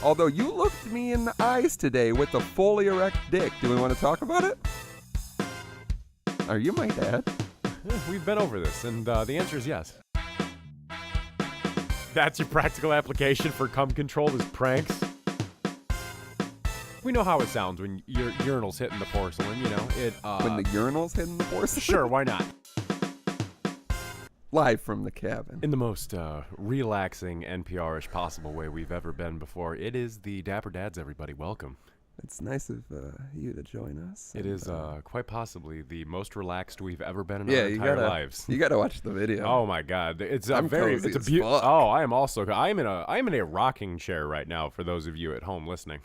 Although you looked me in the eyes today with a fully erect dick. Do we want to talk about it? Are you my dad? We've been over this, and the answer is yes. That's your practical application for cum control is pranks. We know how it sounds when your urinal's hitting the porcelain, you know. When the urinal's hitting the porcelain? Sure, why not? Live from the cabin. In the most relaxing, NPR-ish possible way we've ever been before, it is the Dapper Dads, everybody. Welcome. It's nice of you to join us. It is quite possibly the most relaxed we've ever been in our entire lives. You gotta watch the video. Oh my God, it's I'm cozy as fuck. Oh, I am also. I am in a rocking chair right now. For those of you at home listening,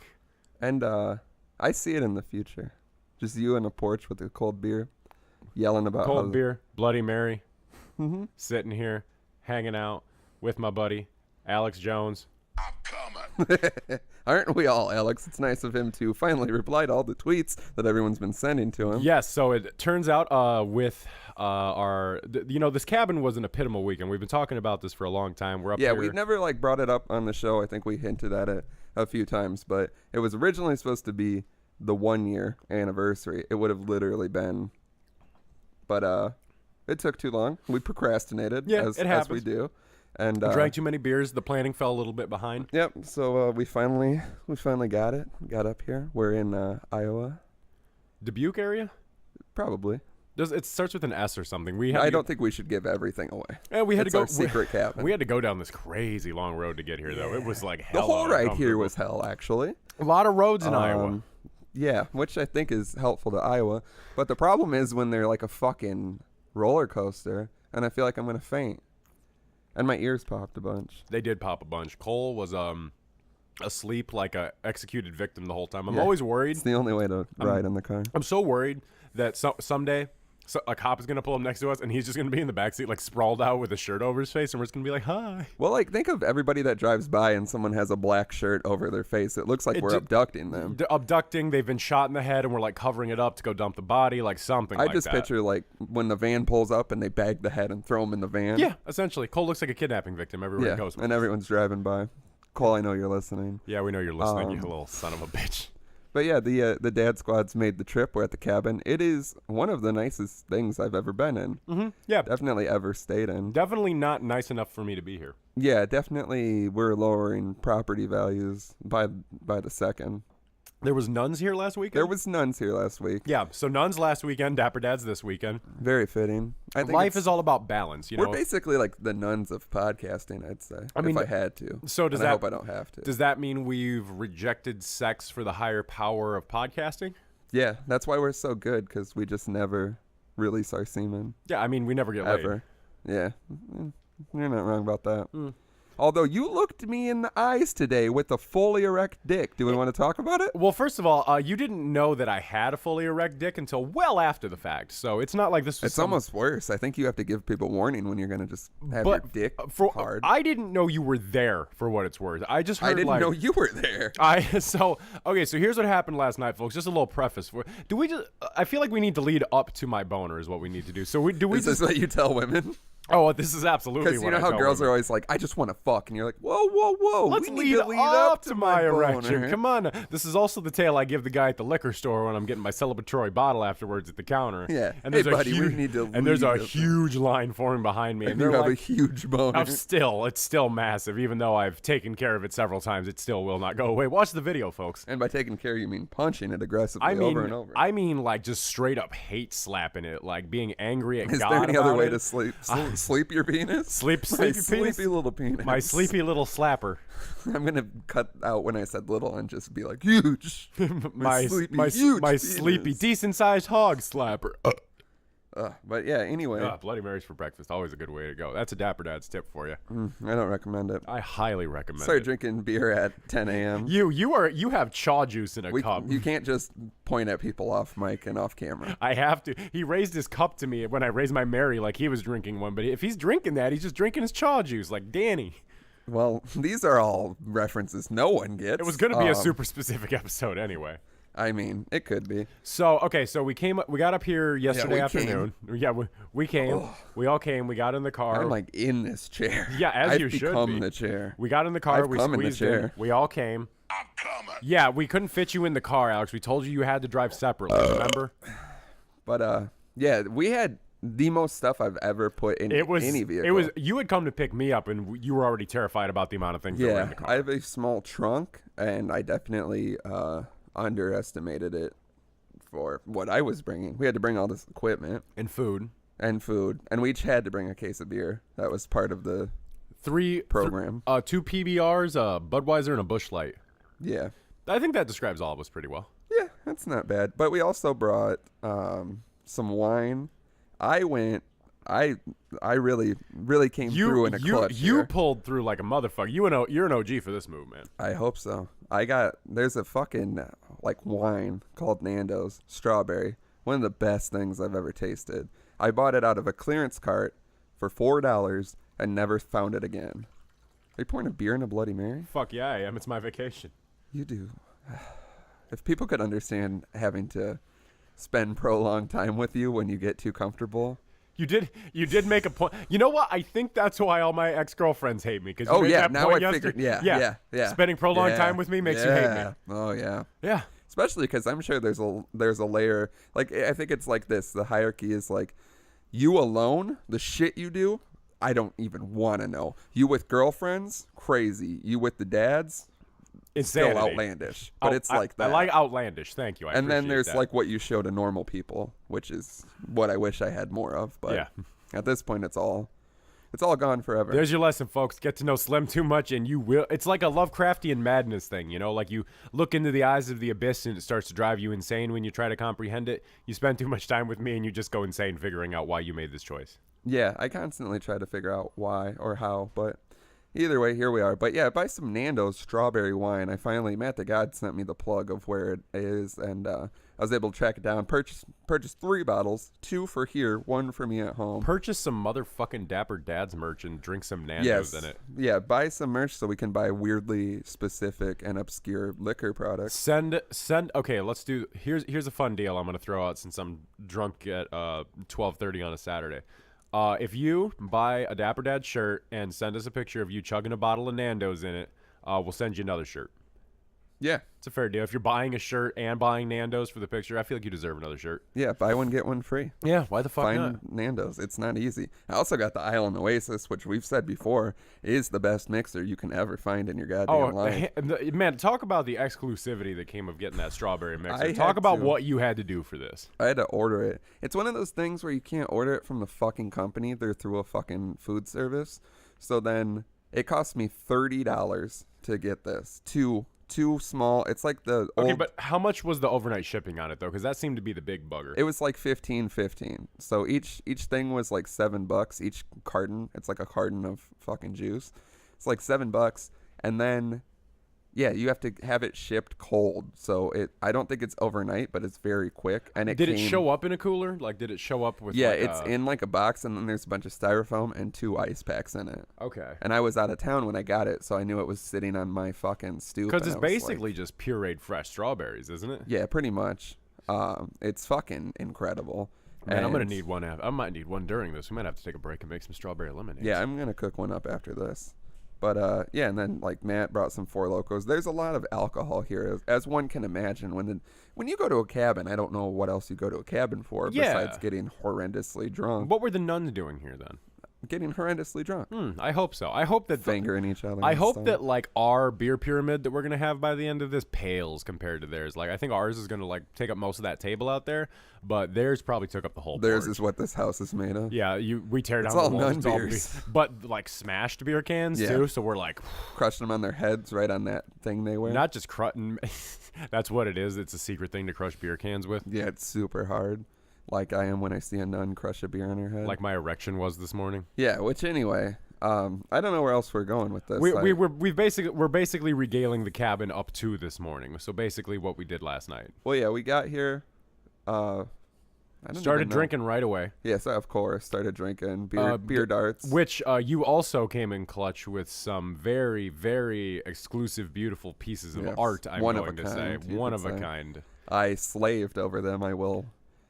and I see it in the future. Just you on a porch with a cold beer, yelling about cold beer, Bloody Mary, sitting here, hanging out with my buddy Alex Jones. I'm coming. Aren't we all, Alex? It's nice of him to finally reply to all the tweets that everyone's been sending to him. Yes, so it turns out with this cabin was an epitomal weekend. We've been talking about this for a long time. We're up here. We've never brought it up on the show. I think we hinted at it a few times, but it was originally supposed to be the 1 year anniversary. It would have literally been, but it took too long. We procrastinated, as we do. And drank too many beers. The planning fell a little bit behind. Yep. So we finally got it. Got up here. We're in Iowa. Dubuque area? Probably. It starts with an S or something. I don't think we should give everything away. Yeah, we had it's to go our secret cabin. We had to go down this crazy long road to get here, though. It was like hell. The whole ride here was hell, actually. A lot of roads in Iowa. Yeah, which I think is helpful to Iowa. But the problem is when they're like a fucking roller coaster, and I feel like I'm gonna faint. And my ears popped a bunch. They did pop a bunch. Cole was asleep like a executed victim the whole time. I'm always worried. It's the only way to ride in the car. I'm so worried that someday a cop is going to pull up next to us and he's just going to be in the backseat like sprawled out with a shirt over his face and we're just going to be like, hi. Well, like think of everybody that drives by and someone has a black shirt over their face. It looks like we're abducting them. Abducting, they've been shot in the head and we're like covering it up to go dump the body, like something like that. I just picture like when the van pulls up and they bag the head and throw him in the van. Yeah, essentially. Cole looks like a kidnapping victim everywhere he goes. And everyone's driving by. Cole, I know you're listening. Yeah, we know you're listening, you little son of a bitch. But yeah, the dad squad's made the trip. We're at the cabin. It is one of the nicest things I've ever been in. Mm-hmm. Yeah. Definitely ever stayed in. Definitely not nice enough for me to be here. Yeah, definitely we're lowering property values by the second. There was nuns here last weekend? There was nuns here last week. Yeah, so nuns last weekend, Dapper Dads this weekend. Very fitting. I think life is all about balance, you know. We're basically like the nuns of podcasting, I'd say. If I had to. So I hope I don't have to. Does that mean we've rejected sex for the higher power of podcasting? Yeah, that's why we're so good, because we just never release our semen. Yeah, I mean, we never get ever. Laid. Yeah, you're not wrong about that. Although you looked me in the eyes today with a fully erect dick. Do we want to talk about it? Well, first of all, you didn't know that I had a fully erect dick until well after the fact. So it's not like this was It's almost worse. I think you have to give people warning when you're going to just have your dick hard. I didn't know you were there, for what it's worth. I just heard I didn't know you were there. So here's what happened last night, folks. Just a little preface. I feel like we need to lead up to my boner is what we need to do. So is this what you tell women? Oh, this is absolutely because you know how girls are always like, I just want to fuck, and you're like, whoa, let's lead up to my erection. Come on, this is also the tale I give the guy at the liquor store when I'm getting my celebratory bottle afterwards at the counter. Yeah, and there's we need to. And there's a huge line forming behind me, and you have a huge boner. It's still massive, even though I've taken care of it several times. It still will not go away. Watch the video, folks. And by taking care, you mean punching it aggressively over and over. I mean, like just straight up hate slapping it, like being angry at God. Is there any other way to sleep your penis? Sleepy penis? Sleepy little penis. My sleepy little slapper. I'm going to cut out when I said little and just be like, huge. my sleepy, decent-sized hog slapper. But yeah, anyway. Bloody Marys for breakfast. Always a good way to go. That's a Dapper Dad's tip for you. I don't recommend it. I highly recommend it. Start drinking beer at 10 a.m. You have chaw juice in a cup. You can't just point at people off mic and off camera. I have to. He raised his cup to me when I raised my Mary like he was drinking one. But if he's drinking that, he's just drinking his chaw juice like Danny. Well, these are all references no one gets. It was going to be a super specific episode anyway. I mean, it could be. So we got up here yesterday afternoon. Yeah, we came. Oh. We all came. We got in the car. I'm like in this chair. Yeah, as you should be. I've become the chair. We got in the car. We squeezed in. We all came. Yeah, we couldn't fit you in the car, Alex. We told you had to drive separately, remember? But yeah, we had the most stuff I've ever put in any vehicle. It was you had come to pick me up, and you were already terrified about the amount of things that were in the car. I have a small trunk, and I definitely underestimated it for what I was bringing. We had to bring all this equipment And food. and we each had to bring a case of beer. That was part of the program. 2 PBRs, a Budweiser, and a Busch Light. Yeah. I think that describes all of us pretty well. Yeah, that's not bad. But we also brought some wine. I really came through in a clutch. You pulled through like a motherfucker. You're an OG for this move, man. I hope so. There's a fucking like wine called Nando's strawberry. One of the best things I've ever tasted. I bought it out of a clearance cart for $4 and never found it again. Are you pouring a beer in a Bloody Mary? Fuck yeah, I am. It's my vacation. You do. If people could understand having to spend prolonged time with you when you get too comfortable. You did make a point. You know what? I think that's why all my ex-girlfriends hate me. Oh yeah, now I figured. Yeah. Spending prolonged time with me makes you hate me. Oh yeah. Yeah. Especially because I'm sure there's a layer. Like I think it's like this. The hierarchy is like, you alone, the shit you do, I don't even want to know. You with girlfriends, crazy. You with the dads, Insanity. still outlandish. But it's like that. I like outlandish. Thank you. And then there's that. like what you show to normal people, which is what I wish I had more of. But yeah. At this point, it's all gone forever. There's your lesson, folks. Get to know Slim too much, and you will. It's like a Lovecraftian madness thing, you know. Like you look into the eyes of the abyss, and it starts to drive you insane when you try to comprehend it. You spend too much time with me, and you just go insane figuring out why you made this choice. Yeah, I constantly try to figure out why or how, but either way, here we are. But yeah, buy some Nando's strawberry wine. Matt the God sent me the plug of where it is, and I was able to track it down. Purchase 3 bottles, 2 for here, 1 for me at home. Purchase some motherfucking Dapper Dad's merch and drink some Nando's in it. Yeah, buy some merch so we can buy weirdly specific and obscure liquor products. Send. Okay, let's do. Here's a fun deal I'm gonna throw out since I'm drunk at 12:30 on a Saturday. If you buy a Dapper Dad shirt and send us a picture of you chugging a bottle of Nando's in it, we'll send you another shirt. Yeah. It's a fair deal. If you're buying a shirt and buying Nando's for the picture, I feel like you deserve another shirt. Yeah, buy one, get one free. Yeah, why the fuck Find not? Nando's. It's not easy. I also got the Island Oasis, which we've said before is the best mixer you can ever find in your goddamn life. Man, talk about the exclusivity that came of getting that strawberry mixer. Talk about what you had to do for this. I had to order it. It's one of those things where you can't order it from the fucking company. They're through a fucking food service. So then it cost me $30 to get this. Too small. It's like the old... Okay, but how much was the overnight shipping on it though? Because that seemed to be the big bugger. It was like $15.15. So each thing was like $7 each carton. It's like a carton of fucking juice. It's like $7, and then yeah, you have to have it shipped cold. So I don't think it's overnight, but it's very quick. And did it show up in a cooler? Like, did it show up with? Yeah, like it's in like a box, and then there's a bunch of styrofoam and 2 ice packs in it. Okay. And I was out of town when I got it, so I knew it was sitting on my fucking stoop. Because it's basically just pureed fresh strawberries, isn't it? Yeah, pretty much. It's fucking incredible. Man, I'm gonna need one. I might need one during this. We might have to take a break and make some strawberry lemonade. Yeah, I'm gonna cook one up after this. But yeah, and then like Matt brought some Four Locos. There's a lot of alcohol here, as one can imagine. When you go to a cabin, I don't know what else you go to a cabin for besides getting horrendously drunk. What were the nuns doing here then? Getting horrendously drunk. I hope so. I hope that fingering each other. I hope that like our beer pyramid that we're gonna have by the end of this pales compared to theirs. Like I think ours is gonna like take up most of that table out there, but theirs probably took up the whole. Theirs board. Is what this house is made of. Yeah, we tear down. It's all the walls, nun beers, but like smashed beer cans too. So we're like crushing them on their heads right on that thing they wear. Not just That's what it is. It's a secret thing to crush beer cans with. Yeah, it's super hard. Like I am when I see a nun crush a beer on her head. Like my erection was this morning. Yeah, which anyway, I don't know where else we're going with this. We're basically regaling the cabin up to this morning. So basically what we did last night. Well, yeah, we got here. Started drinking right away. Yes, of course. Started drinking beer darts. Which you also came in clutch with some very, very exclusive, beautiful pieces of art. I'm going to say one of a kind. I slaved over them. I will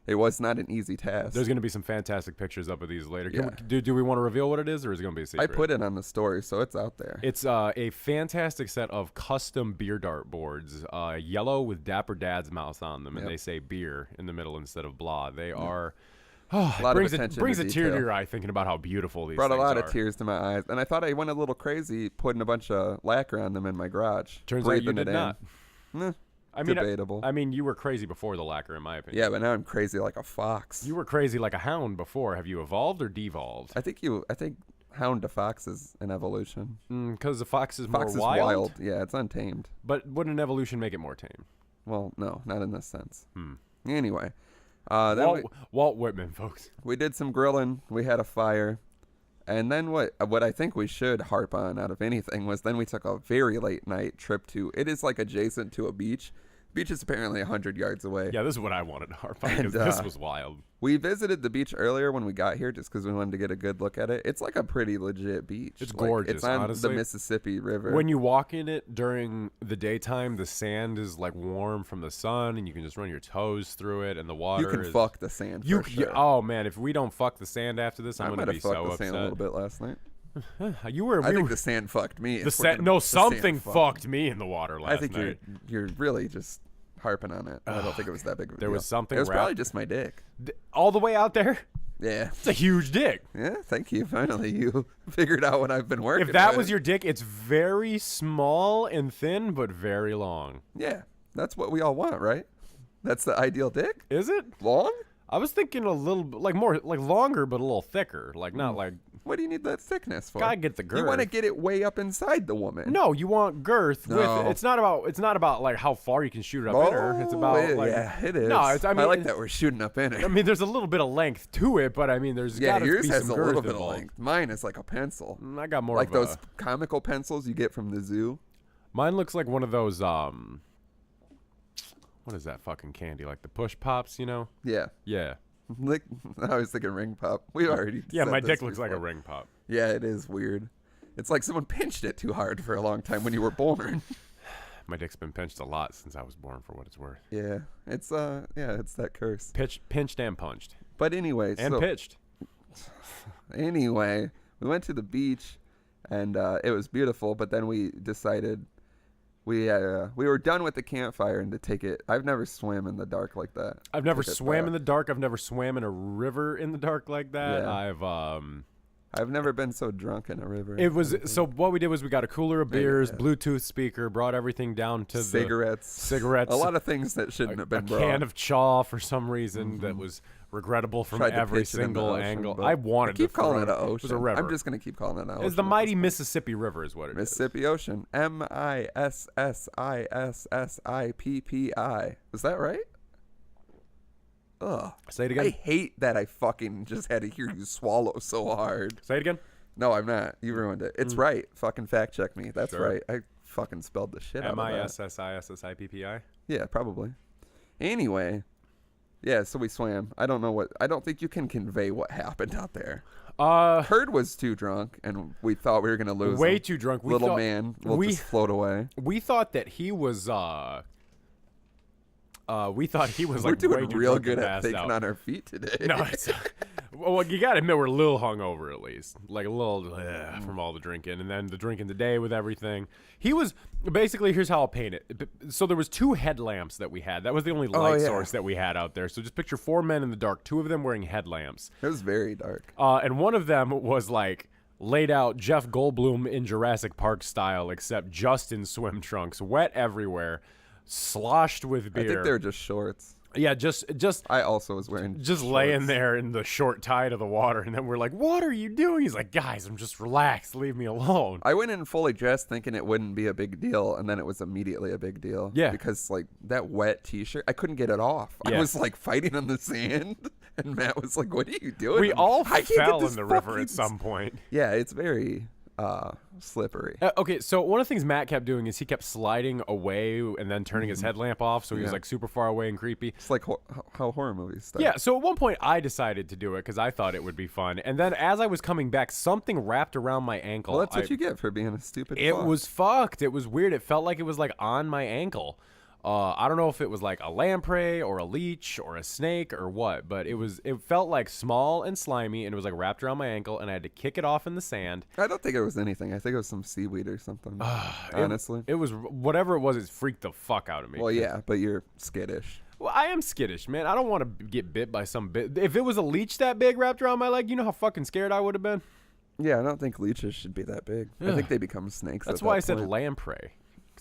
it was not an easy task. There's going to be some fantastic pictures up of these later. Yeah. Do we want to reveal what it is, or is it going to be a secret? I put it on the story, so it's out there. It's a fantastic set of custom beer dart boards, yellow with Dapper Dad's mouth on them, and they say beer in the middle instead of blah. They are... Oh, a lot brings of attention brings to a tear to detail. your eye thinking about how beautiful these Brought a things lot are. of tears to my eyes, and I thought I went a little crazy putting a bunch of lacquer on them in my garage. Turns out you breathing did it not. In. I mean, debatable. I mean, you were crazy before the lacquer, in my opinion. Yeah, but now I'm crazy like a fox. You were crazy like a hound before. Have you evolved or devolved? I think hound to fox is an evolution. Because the fox is Fox more is wild. wild. Yeah, it's untamed. But would an evolution make it more tame? Well, no, not in this sense. Hmm. Anyway, then Walt Whitman, folks. we did some grilling. We had a fire. And then what I think we should harp on out of anything was then we took a very late night trip to, it is like adjacent to a beach. Beach is apparently 100 yards away. Yeah, this is what I wanted to harp on because And, this was wild. We visited the beach earlier when we got here just because we wanted to get a good look at it. It's like a pretty legit beach. It's Like, gorgeous, It's on honestly. the Mississippi River. When you walk in it during the daytime, the sand is like warm from the sun, and you can just run your toes through it, and the water you can is... fuck the sand for sure. Oh, man, if we don't fuck the sand after this, I'm I going might to have be fucked so the upset. sand a little bit last night. I think the sand fucked me. the sand something fucked. fucked me in the water last I think night. you're really just harping on it. I don't think it was that big of a There deal. was something It was wrapped- probably just my dick. All the way out there? Yeah. It's a huge dick. Yeah, thank you. Finally, you figured out what I've been working If that with. was your dick, it's very small and thin, but very long. Yeah, that's what we all want, right? That's the ideal dick? Is it? Long? I was thinking a little like more like longer, but a little thicker. Like not like What do you need that thickness for? gotta get the girth. You want to get it way up inside the woman. No, you want girth. No. With it's not about like how far you can shoot it up in her. It's about yeah, like yeah, it is. No, I mean I like it's- that we're shooting up in it. I mean, there's a little bit of length to it, but I mean, there's Yeah, gotta yours be has some a girth little bit of involved. length. Mine is like a pencil. I got more Like of those a, comical pencils you get from the zoo. Mine looks like one of those what is that fucking candy? Like the push pops, you know? Yeah. Yeah. Like, I was thinking ring pop. We already Yeah, said my this dick looks like a before. ring pop. Yeah, it is weird. It's like someone pinched it too hard for a long time when you were born. My dick's been pinched a lot since I was born, for what it's worth. Yeah, it's that curse. Pinched and punched. But anyway, And so pitched. anyway, we went to the beach, and it was beautiful. But then we decided we were done with the campfire and to take it. I've never swam in the dark like that. I've never Take it swam back. in the dark. I've never swam in a river in the dark like that. Yeah. I've never been so drunk in a river. It was so. What we did was we got a cooler of beers, Yeah. Bluetooth speaker, brought everything down to cigarettes, cigarettes, a lot of things that shouldn't have a been brought. can of chaw for some reason that was regrettable from Tried to every pitch it in the single ocean, angle. but I wanted keep to calling throw it an It ocean. was a river. I'm just gonna keep calling it an ocean. It's the at mighty this point. Mississippi River, is what it is. Mississippi Ocean. MISSISSIPPI. Is that right? Ugh. Say it I again. hate that I fucking just had to hear you swallow so hard. Say it again. No, I'm not. You ruined it. It's right. Fucking fact check me. That's Sure. right. I fucking spelled the shit out of that. MISSISSIPPI. Yeah, probably. Anyway. Yeah, so we swam. I don't think you can convey what happened out there. Kurt was too drunk, and we thought we were gonna lose Way him. too drunk. We Little thought, man will we- just float away. We thought that he was. We thought he was We're like way doing too real drunk good and at passed thinking out. on our feet today. No, it's well, you gotta admit we're a little hungover at least, like a little from all the drinking, and then the drinking today with everything. He was basically. Here's how I'll paint it. So there was 2 headlamps that we had. That was the only light yeah. source that we had out there. So just picture 4 men in the dark, 2 of them wearing headlamps, It was very dark. and one of them was like laid out Jeff Goldblum in Jurassic Park style, except just in swim trunks, wet everywhere, sloshed with beer. I think they were just shorts. Yeah, just I also was wearing just shorts. laying there in the short tide of the water, and then we're like, "What are you doing?" He's like, "Guys, I'm just relaxed. Leave me alone." I went in fully dressed thinking it wouldn't be a big deal, and then it was immediately a big deal. Yeah. Because, like, that wet T-shirt, I couldn't get it off. Yeah. I was, like, fighting on the sand, and Matt was like, what are you doing? We I'm, all "I can't get fell this in the river fucking at some point. Yeah, it's very slippery. Okay, so one of the things Matt kept doing is he kept sliding away and then turning his headlamp off, so he was Yeah. like super far away and creepy. It's like how horror movies start. Yeah, so at one point I decided to do it because I thought it would be fun, and then as I was coming back, something wrapped around my ankle. Well, that's what you get for being a stupid It fuck. was fucked. It was weird. It felt like it was like on my ankle. I don't know if it was like a lamprey or a leech or a snake or what, but it felt like small and slimy, and it was like wrapped around my ankle, and I had to kick it off in the sand. I don't think it was anything. I think it was some seaweed or something. Honestly, It was whatever it was. It freaked the fuck out of me. well, yeah, but you're skittish. Well, I am skittish, man. I don't want to get bit by some bit. If it was a leech that big wrapped around my leg, you know how fucking scared I would have been? Yeah, I don't think leeches should be that big. I think they become snakes. That's at why that I said point. lamprey.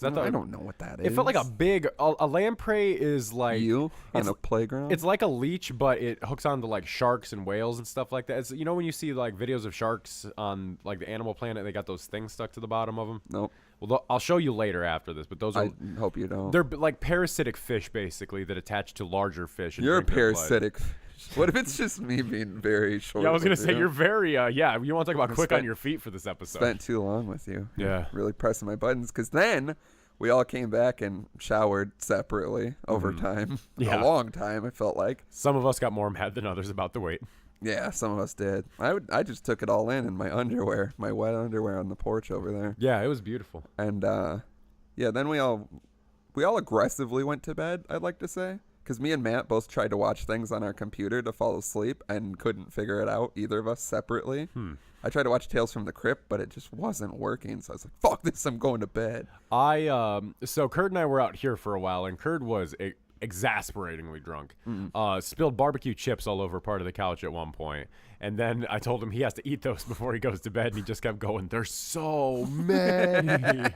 I don't know what that is. It felt like a lamprey is like eel on a playground. It's like a leech, but it hooks onto like sharks and whales and stuff like that. It's, you know when you see like videos of sharks on like the Animal Planet, they got those things stuck to the bottom of them. Nope. Well, I'll show you later after this, but those are. I hope you don't. They're like parasitic fish, basically, that attach to larger fish. And You're a drink their blood. parasitic. What if it's just me being very short? Yeah, I was gonna say you? you're very. Yeah, you want to talk about quick on spent- your feet for this episode? Spent too long with you. Yeah. Really pressing my buttons because then we all came back and showered separately over time. Yeah. A long time. It felt like. Some of us got more mad than others about the wait. Yeah, some of us did. I just took it all in my underwear, my wet underwear on the porch over there. Yeah, it was beautiful. And yeah, then we all aggressively went to bed, I'd like to say, because me and Matt both tried to watch things on our computer to fall asleep and couldn't figure it out, either of us separately. I tried to watch Tales from the Crypt, but it just wasn't working, so I was like, fuck this, I'm going to bed. So Kurt and I were out here for a while, and Kurt was exasperatingly drunk. Spilled barbecue chips all over part of the couch at one point. And then I told him he has to eat those before he goes to bed, and he just kept going, there's so many.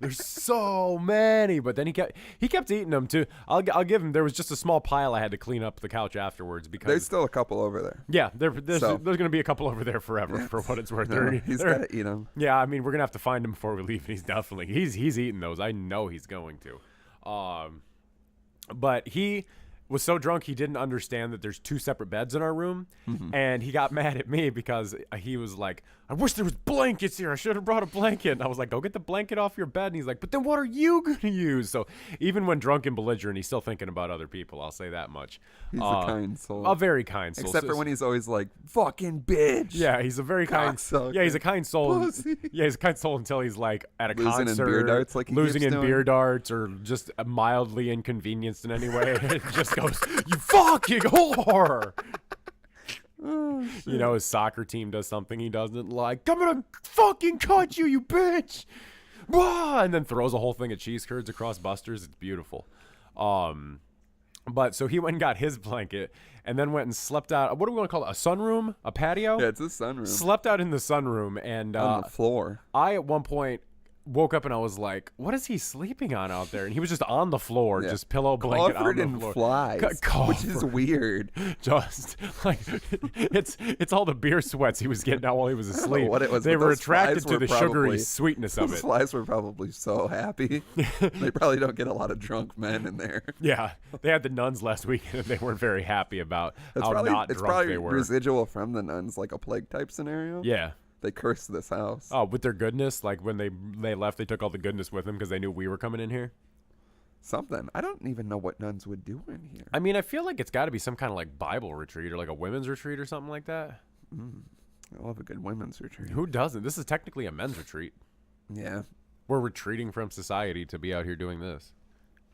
There's so many. But then he kept eating them too. I'll give him, there was just a small pile I had to clean up the couch afterwards because There's still a couple over there. yeah, there's going to be a couple over there forever for what it's worth. He's got to eat them. Yeah, I mean, we're going to have to find him before we leave. And he's eating those. I know he's going to. But he was so drunk he didn't understand that there's two separate beds in our room, and he got mad at me because he was like, I wish there was blankets here. I should have brought a blanket. And I was like, go get the blanket off your bed. And he's like, but then what are you going to use? So even when drunk and belligerent, he's still thinking about other people. I'll say that much. He's a kind soul. A very kind soul. Except for when he's always like, fucking bitch. Yeah, he's a very kind. Cocksucker. Yeah, he's a kind soul. Pussy. Yeah, he's a kind soul until he's like at a Losing concert, in beer darts like he losing keeps in doing. beer darts, or just mildly inconvenienced in any way. It just goes, you fucking whore. Oh, You know, his soccer team does something he doesn't like. I'm gonna fucking cut you, you bitch. Blah! And then throws a whole thing of cheese curds across Buster's. It's beautiful. But so he went and got his blanket and then went and slept out. What do we want to call it? A sunroom? A patio? Yeah, it's a sunroom. Slept out in the sunroom. And on the floor. I, at one point, woke up and I was like, what is he sleeping on out there? And he was just on the floor, Yeah. just pillow blanket Covered on the in floor. flies, which is weird. Just like it's all the beer sweats he was getting out while he was I don't know asleep. what it was, They but were those attracted flies to were the sugary probably- sweetness of Those it. flies were probably so happy. They probably don't get a lot of drunk men in there. Yeah, they had the nuns last week, and they weren't very happy about It's how probably, not it's drunk probably they were. residual from the nuns, like a plague type scenario. Yeah. They cursed this house. Oh, with their goodness, like when they left, they took all the goodness with them because they knew we were coming in here. Something. I don't even know what nuns would do in here. I mean, I feel like it's got to be some kind of like Bible retreat or like a women's retreat or something like that. I love a good women's retreat. Who doesn't? This is technically a men's retreat. Yeah, We're retreating from society to be out here doing this.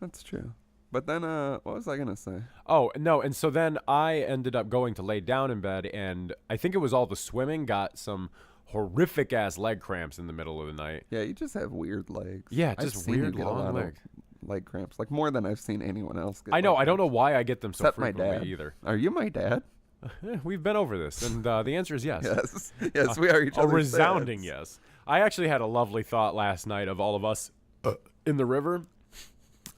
that's true. But then, what was I gonna say? Oh, no, and so then I ended up going to lay down in bed, and I think it was all the swimming, got some horrific-ass leg cramps in the middle of the night. Yeah, you just have weird legs. Yeah, I've just seen you weird get a long lot of legs. leg cramps, like more than I've seen anyone else get. I know, leg I don't know cramps. why I get them so Except my frequently dad. either. Are you my dad? We've been over this, and the answer is yes. Yes. Yes, we are each A other's resounding dads. yes. I actually had a lovely thought last night of all of us in the river.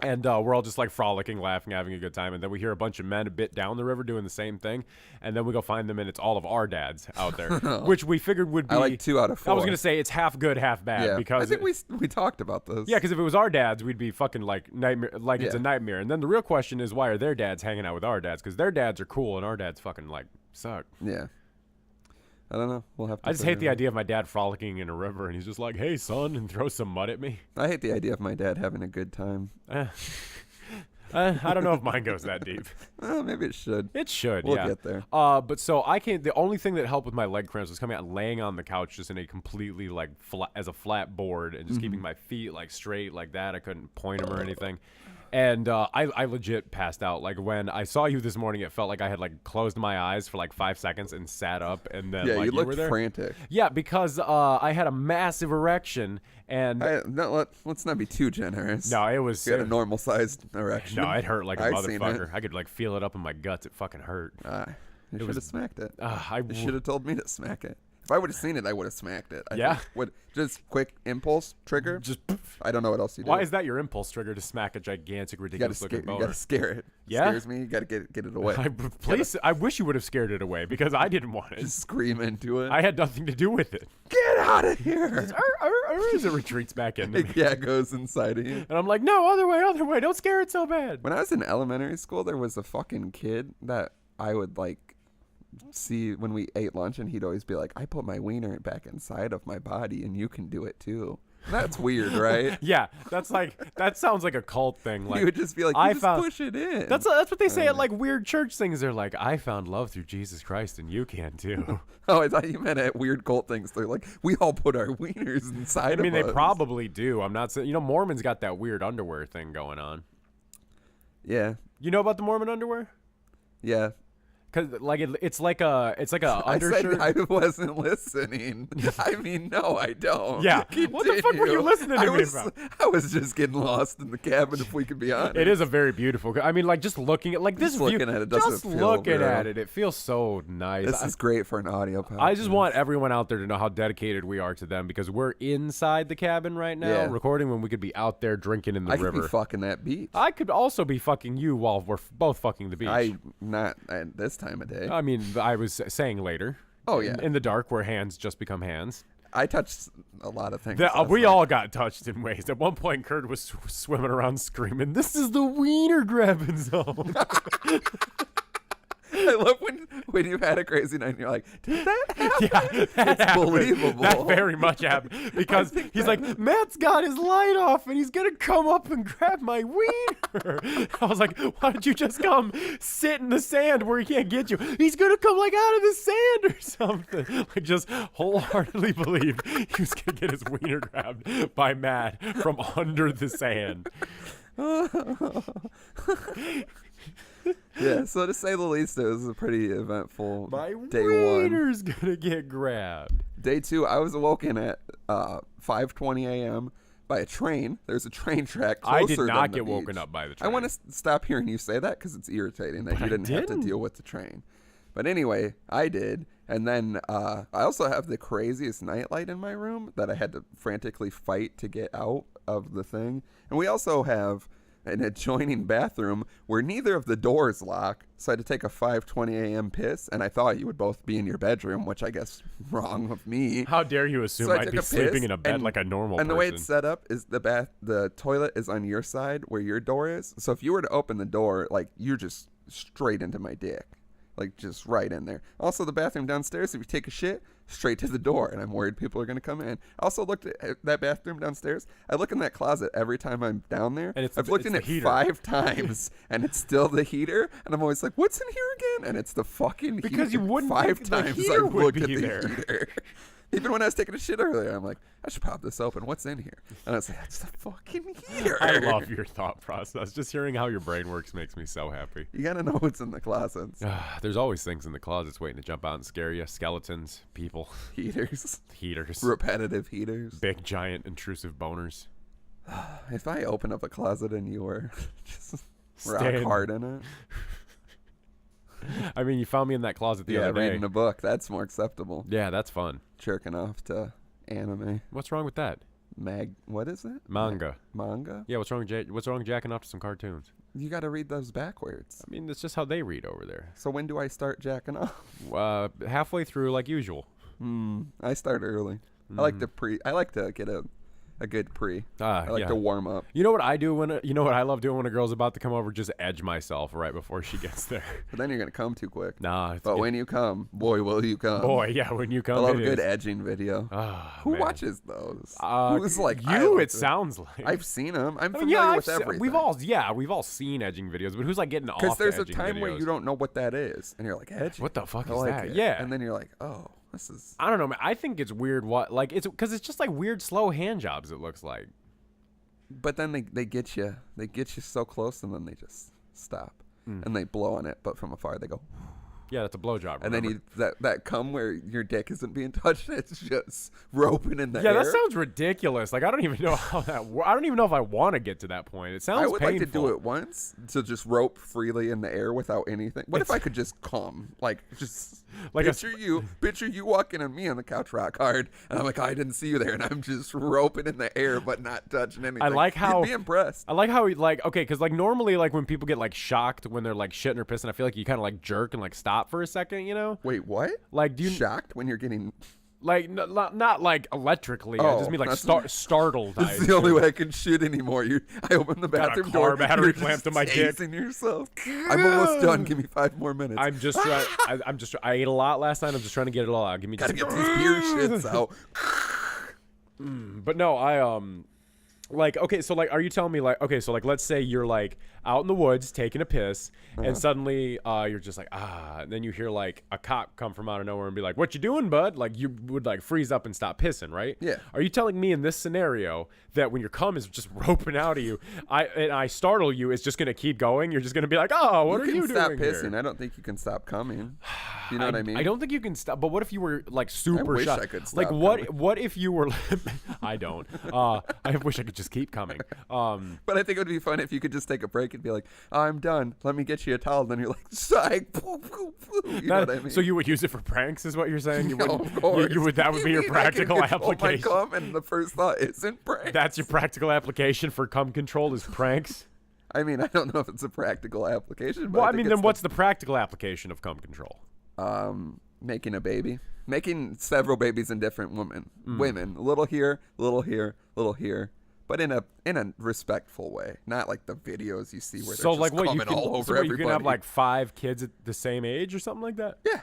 And we're all just like frolicking, laughing, having a good time. And then we hear a bunch of men a bit down the river doing the same thing. And then we go find them, and it's all of our dads out there, which we figured would be. I like 2 out of 4. I was going to say it's half good, half bad. Yeah, Because I think we talked about this. yeah, because if it was our dads, we'd be fucking like nightmare, like it's a Yeah. nightmare. And then the real question is, why are their dads hanging out with our dads? Because their dads are cool, and our dads fucking like suck. Yeah. I don't know. We'll have to. I just hate figure the it out. idea of my dad frolicking in a river, and he's just like, "Hey, son," and throws some mud at me. I hate the idea of my dad having a good time. I don't know if mine goes that deep. Maybe it should. It should, We'll yeah. get there. But so I can't. The only thing that helped with my leg cramps was coming out and laying on the couch just in a completely like flat, as a flat board and just keeping my feet like straight like that. I couldn't point them or anything. And I legit passed out. Like when I saw you this morning, it felt like I had like closed my eyes for like 5 seconds and sat up, and then Yeah, like, you were looked there. frantic. Yeah, because I had a massive erection, and Let's not be too generous. no, it was. You had a normal sized erection. No, it hurt like a I seen motherfucker. it. I could like feel it up in my guts. It fucking hurt. You should have smacked it. You should have told me to smack it. If I would have seen it, I would have smacked it. I think. Just quick impulse trigger. Just. I don't know what else you do. Why is that your impulse trigger to smack a gigantic, ridiculous looking boner? You gotta scare it. Yeah? Scares me. You gotta get it away. I wish you would have scared it away because I didn't want it. Just scream into it. I had nothing to do with it. Get out of here! As it retreats back in. It goes inside of you. And I'm like, no, other way. Don't scare it so bad. When I was in elementary school, there was a fucking kid that I would like see when we ate lunch, and he'd always be like, I put my wiener back inside of my body and you can do it too. That's weird, right? Yeah, that sounds like a cult thing. Like you would just be like, push it in. That's what they say at like weird church things. They're like, I found love through Jesus Christ and you can too. Oh, I thought you meant at weird cult things. They're like, we all put our wieners inside of us. I mean, they probably do. I'm not saying, Mormons got that weird underwear thing going on. Yeah. You know about the Mormon underwear? Yeah. Cause like it's like a undershirt. I wasn't listening. I mean, no, I don't. Yeah. Continue. What the fuck were you listening to me about? I was just getting lost in the cabin, if we could be honest. It is a very beautiful. I mean, like just looking at like this view. Looking at it doesn't just feel looking real. at it, it feels so nice. This is great for an audio podcast. I just want everyone out there to know how dedicated we are to them because we're inside the cabin right now recording when we could be out there drinking in the river. I could be fucking that beach. I could also be fucking you while we're both fucking the beach. Not at this time of day. I mean, I was saying later. Oh, yeah. In the dark where hands just become hands. I touched a lot of things. We all got touched in ways. At one point, Kurt was swimming around screaming, "This is the wiener grabbing zone." I love when you've had a crazy night and you're like, did that happen? Yeah, It's believable. That very much happened because he's like, Matt's got his light off and he's going to come up and grab my wiener. I was like, why don't you just come sit in the sand where he can't get you? He's going to come like out of the sand or something. Like just wholeheartedly believe he was going to get his wiener grabbed by Matt from under the sand. Yeah, so to say the least, it was a pretty eventful day one. My wiener's gonna get grabbed. Day two, I was awoken at 5:20 a.m. by a train. There's a train track closer I did not than the get woken beach. up by the train. I want to stop hearing you say that because it's irritating that you didn't have to deal with the train. But anyway, I did. And then I also have the craziest nightlight in my room that I had to frantically fight to get out of the thing. And we also have an adjoining bathroom where neither of the doors lock. So I had to take a 5:20 a.m. piss, and I thought you would both be in your bedroom, which I guess wrong of me. How dare you assume I'd be sleeping in a bed like a normal person. And the way it's set up is the toilet is on your side where your door is. So if you were to open the door, like you're just straight into my dick. Like just right in there. Also the bathroom downstairs, if you take a shit, straight to the door, and I'm worried people are going to come in. I also looked at that bathroom downstairs. I look in that closet every time I'm down there. And I've looked in it 5 times, and it's still the heater. And I'm always like, what's in here again? And it's the fucking heater. Because you wouldn't 5 think the times heater I've would looked be at the there. heater. Even when I was taking a shit earlier, I'm like, I should pop this open. What's in here? And I was like, that's the fucking heater. I love your thought process. Just hearing how your brain works makes me so happy. You got to know what's in the closets. There's always things in the closets waiting to jump out and scare you. Skeletons, people. Heaters. Repetitive heaters. Big, giant, intrusive boners. If I open up a closet and you were just rock hard in it. I mean, you found me in that closet the other day. Yeah, reading a book. That's more acceptable. Yeah, that's fun. Jerking off to anime. What's wrong with that? What is it? Manga. Manga? Yeah, what's wrong with jacking off to some cartoons? You got to read those backwards. I mean, that's just how they read over there. So when do I start jacking off? Halfway through, like usual. I start early. I like to get a good pre. I like to warm up. You know what I do what I love doing when a girl's about to come over? Just edge myself right before she gets there. But then you're gonna come too quick. Nah. But when you come, boy, will you come. Boy, yeah, when you come. I love a good edging video. Who watches those? Who's like you? It sounds like I've seen them. I'm familiar with everything. We've all seen edging videos, but who's like getting off? Because there's a time where you don't know what that is, and you're like, edging. What the fuck is like that? it. Yeah. And then you're like, oh, this is. I don't know, man. I think it's weird. Because it's just like weird slow hand jobs. It looks like. But then they get you. They get you so close, and then they just stop. And they blow on it, but from afar they go. Yeah, that's a blowjob. And then that come where your dick isn't being touched, it's just roping in the air. Yeah, that sounds ridiculous. Like, I don't even know how that I don't even know if I want to get to that point. It sounds I would painful. like to do it once, to just rope freely in the air without anything. What if I could just come? Like, just like picture you walking on me on the couch rock hard, and I'm like, I didn't see you there, and I'm just roping in the air but not touching anything. I like how You'd be impressed. I like how like, okay, because like normally like when people get like shocked when they're like shitting or pissing, I feel like you kind of like jerk and like stop for a second, you know? Wait, what? Like, do you shocked when you're getting like not like electrically? I just mean like startled. This is the only way I can shit anymore. I open the bathroom door. Got a car battery clamped to my dick. Yourself. I'm almost done. Give me 5 more minutes. I'm just trying. I ate a lot last night. I'm just trying to get it all out. Give me. Gotta get these beer shits out. But no, like, okay, so like, are you telling me like, okay, so like, let's say you're like out in the woods taking a piss, and suddenly you're just like, and then you hear like a cop come from out of nowhere and be like, "What you doing, bud?" Like, you would like freeze up and stop pissing, right? Yeah. Are you telling me in this scenario that when your cum is just roping out of you, I startle you, it's just gonna keep going? You're just gonna be like, "Oh, what are you doing?" Stop pissing. Here? I don't think you can stop coming. You know what I mean? I don't think you can stop. But what if you were like super I wish shocked? I could stop like coming. what if you were? I don't. I wish I could just keep coming. But I think it would be fun if you could just take a break and be like, I'm done. Let me get you a towel. And then you're like, psych. You know what I mean? So you would use it for pranks, is what you're saying? You No, wouldn't. of course. You would. That would be your practical application. My cum, and the first thought isn't pranks. That's your practical application for cum control is pranks. I mean, I don't know if it's a practical application. But Well, I mean, then what's the practical application of cum control? Making a baby, making several babies in different women, a little here, little here, little here, but in a respectful way, not like the videos you see where So they're like just what you coming can, all over so what, you everybody. can have like 5 kids at the same age or something like that? Yeah.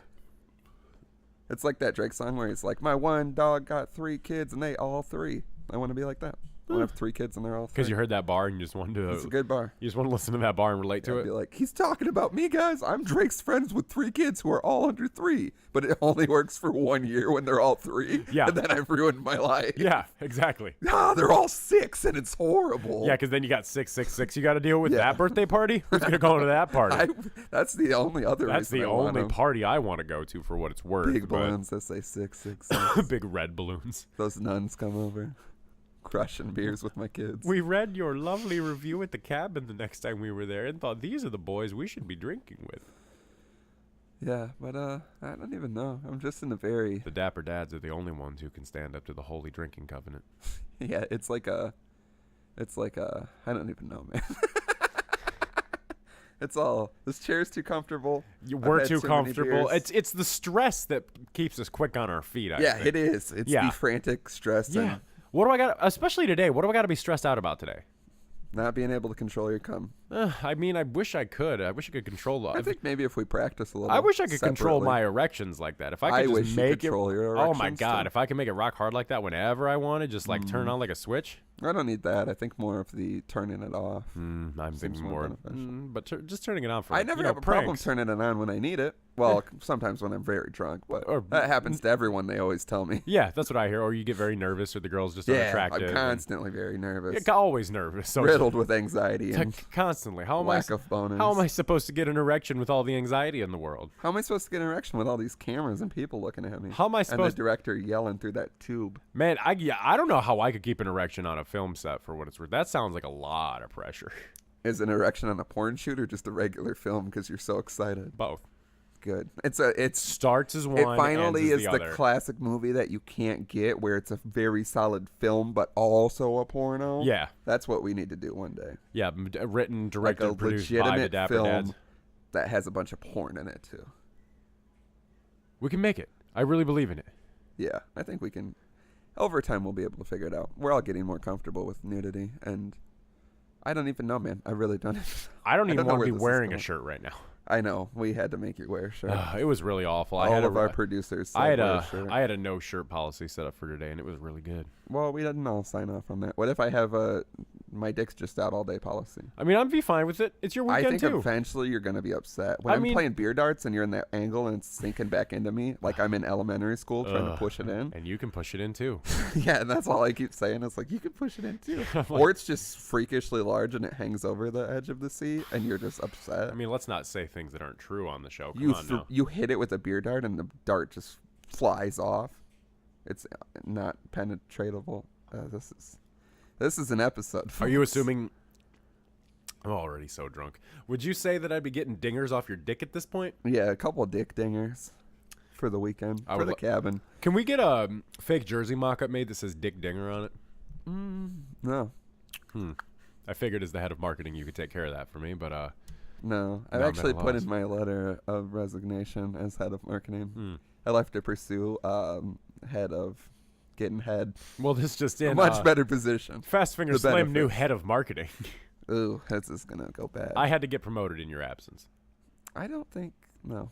It's like that Drake song where he's like, my one dog got 3 kids and they all 3. I want to be like that. I want to have 3 kids and they're all 3. Because you heard that bar and you just wanted to. It's a good bar. You just want to listen to that bar and relate to I'd it. be like, he's talking about me, guys. I'm Drake's friends with 3 kids who are all under 3, but it only works for 1 year when they're all 3. Yeah. And then I've ruined my life. Yeah, exactly. They're all 6 and it's horrible. Yeah, because then you got 666 you got to deal with. That birthday party? Who's going to go to that party? That's the only other That's reason the I want only them. party I want to go to for what it's worth. Big but- balloons that say 666. Big red balloons. Those nuns come over, crushing beers with my kids. We read your lovely review at the cabin the next time we were there and thought these are the boys we should be drinking with. Yeah, but I don't even know. I'm just in a very The Dapper Dads are the only ones who can stand up to the holy drinking covenant. yeah. It's like a I don't even know, man. It's all this chair's too comfortable. We're too too many comfortable. beers. It's the stress that keeps us quick on our feet. I Yeah, think. it is. It's Yeah. the frantic stress Yeah. and What do I got? Especially today. What do I got to be stressed out about today? not being able to control your cum. I mean, I wish I could. I wish I could control. I think maybe if we practice a little. I wish I could control separately. my erections like that. If I I could wish just you make control it. your Oh my erections, god! too. If I could make it rock hard like that whenever I wanted, just like turn on like a switch. I don't need that. I think more of the turning it off. I'm thinking more more. beneficial. But just turning it on for. I never you know, have a problem pranks. turning it on when I need it. Well, sometimes when I'm very drunk, but Or- that happens to everyone. They always tell me. Yeah, that's what I hear. Or you get very nervous, or the girl's just Yeah, unattractive. I'm and- constantly very nervous, Yeah, always nervous. So riddled with anxiety and constantly. How am lack of bonus. How am I supposed to get an erection with all the anxiety in the world? How am I supposed to get an erection with all these cameras and people looking at me? How am I And supposed? the director yelling through that tube. Man, I don't know how I could keep an erection on a film set for what it's worth. That sounds like a lot of pressure. Is an erection on a porn shoot or just a regular film because you're so excited? Both. Good. Starts as one. It finally ends is as the other. classic movie that you can't get where it's a very solid film but also a porno. Yeah. That's what we need to do one day. Yeah, written, Like directed, a produced by the legitimate Dapper film Dads. that has a bunch of porn in it too. We can make it. I really believe in it. Yeah, I think we can. Over time, we'll be able to figure it out. We're all getting more comfortable with nudity, and I don't even know, man. I really don't. I don't even know want to where be this is wearing a going. shirt right now. I know. We had to make you wear a shirt. It was really awful. All of our producers said I had wear a a shirt. I had a no shirt policy set up for today, and it was really good. Well, we didn't all sign off on that. What if I have a my dick's just out all day policy. I mean, I'd be fine with it. It's your I weekend think too. eventually you're going to be upset. When I'm playing beer darts and you're in that angle and it's sinking back into me, like I'm in elementary school trying to push it in. And you can push it in too. Yeah, and that's all I keep saying. It's like, you can push it in too. Or it's just freakishly large and it hangs over the edge of the seat and you're just upset. I mean, let's not say things that aren't true on the show. Come on now. You hit it with a beer dart and the dart just flies off. It's not penetratable. This is an episode. Are you assuming... I'm already so drunk. Would you say that I'd be getting dingers off your dick at this point? Yeah, a couple of dick dingers for the weekend, for the cabin. Can we get a fake jersey mock-up made that says Dick Dinger on it? No. I figured as the head of marketing you could take care of that for me, but... No. I've actually put in my letter of resignation as head of marketing. I left to pursue head of getting head. Well, this just in. A much better position. Fast Finger Slam new head of marketing. Ooh, this is going to go bad. I had to get promoted in your absence. I don't think... No.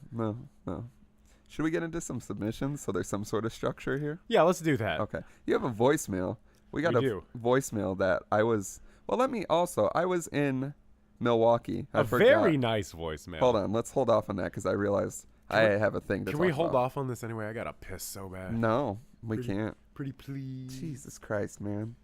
Should we get into some submissions so there's some sort of structure here? Yeah, let's do that. Okay. You have a voicemail. We got a voicemail that I was... Well, I was in Milwaukee. I forgot. Very nice voicemail. Hold on. Let's hold off on that because I realized I have a thing to talk about. Can we hold off on this anyway? I got to piss so bad. No, we can't. Pretty please. Jesus Christ, man.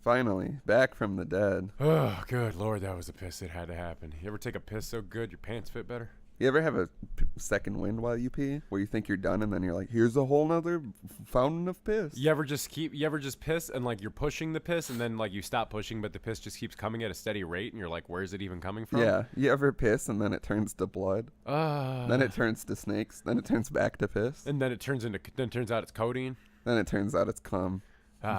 Finally, back from the dead. Oh, good Lord, that was a piss that had to happen. You ever take a piss so good your pants fit better? You ever have a second wind while you pee, where you think you're done and then you're like, here's a whole nother fountain of piss? You ever just piss and like you're pushing the piss and then like you stop pushing but the piss just keeps coming at a steady rate and you're like, where's it even coming from? Yeah. You ever piss and then it turns to blood? Then it turns to snakes. Then it turns back to piss. And then it turns out it's codeine. Then it turns out it's cum.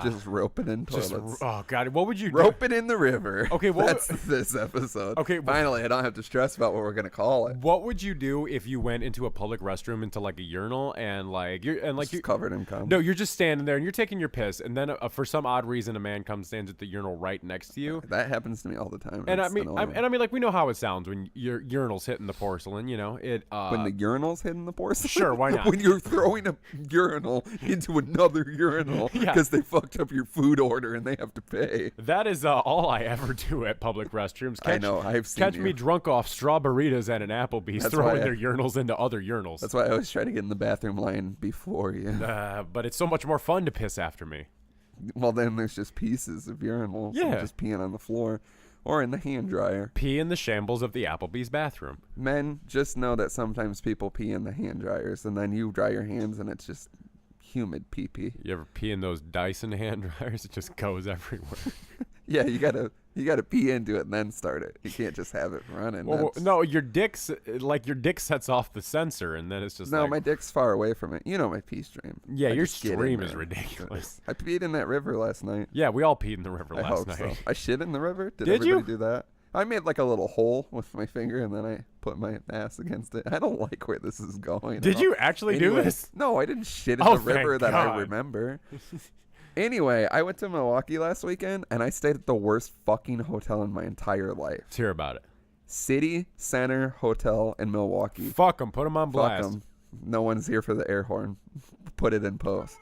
Just roping in toilets. Oh God, what would you do? Roping in the river. Okay, that's this episode. Okay, finally, I don't have to stress about what we're gonna call it. What would you do if you went into a public restroom into like a urinal and like you're covered in cum? No, you're just standing there and you're taking your piss, and then for some odd reason a man stands at the urinal right next to you. That happens to me all the time. And I mean, like we know how it sounds when your urinal's hitting the porcelain. You know it. When the urinal's hitting the porcelain. Sure, why not? When you're throwing a urinal into another urinal because they fucked up your food order and they have to pay. That is all I ever do at public restrooms. I know. I've seen me drunk off straw burritos at an Applebee's, throwing their urinals into other urinals. That's why I always try to get in the bathroom line before you. But it's so much more fun to piss after me. Well, then there's just pieces of urinals. Yeah. Just peeing on the floor or in the hand dryer. Pee in the shambles of the Applebee's bathroom. Men, just know that sometimes people pee in the hand dryers and then you dry your hands and it's just humid pee-pee. You ever pee in those Dyson hand dryers? It just goes everywhere. Yeah, you gotta pee into it and then start it. You can't just have it running. Well, no, your dick sets off the sensor and then it's just my dick's far away from it. You know my pee stream. Yeah, your stream is ridiculous. I peed in that river last night. Yeah, we all peed in the river last night. So. I shit in the river. Did you everybody do that? I made like a little hole with my finger and then I put my ass against it. I don't like where this is going. Did you actually do this? No, I didn't shit in the river that I remember. Anyway, I went to Milwaukee last weekend and I stayed at the worst fucking hotel in my entire life. Let's hear about it. City Center Hotel in Milwaukee. Fuck them. Put them on blast. Fuck them. No one's here for the air horn. Put it in post.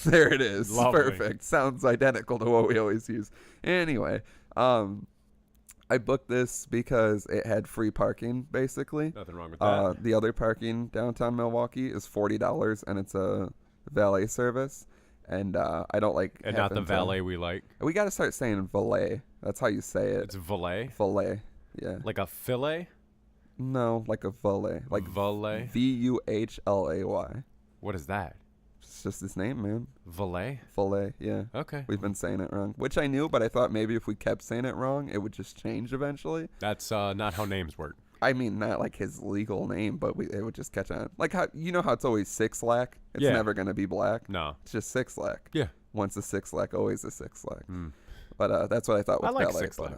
There it is. Lovely. Perfect. Sounds identical to what we always use. Anyway, I booked this because it had free parking, basically. Nothing wrong with that. The other parking downtown Milwaukee is $40, and it's a valet service. And I don't like... And not the valet we like. We got to start saying valet. That's how you say it. It's valet? Valet, yeah. Like a fillet? No, like a valet. Like valet? VUHLAY. What is that? It's just his name, man. Valet? Valet, yeah. Okay. We've been saying it wrong, which I knew, but I thought maybe if we kept saying it wrong, it would just change eventually. That's not how names work. I mean, not like his legal name, but it would just catch on. Like how how it's always Six Lack. It's never gonna be black. No, it's just Six Lack. Yeah. Once a Six Lack, always a Six Lack. But that's what I thought. With I like valet, Six Lack.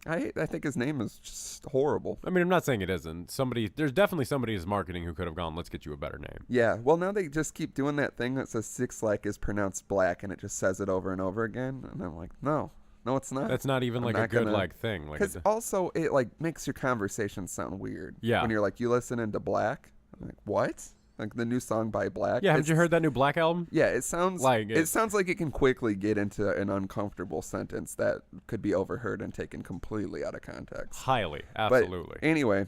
I think his name is just horrible. I mean, I'm not saying it isn't. There's definitely somebody in marketing who could have gone, let's get you a better name. Yeah. Well, now they just keep doing that thing that says Six Lack is pronounced black, and it just says it over and over again. And I'm like, no, it's not. That's not even like a good thing. Because also it like makes your conversation sound weird. Yeah. When you're like, you listen into black. I'm like, what? like the new song by Black. Yeah, haven't you heard that new Black album? Yeah, it sounds Like it sounds like it can quickly get into an uncomfortable sentence that could be overheard and taken completely out of context. Highly, absolutely. But anyway,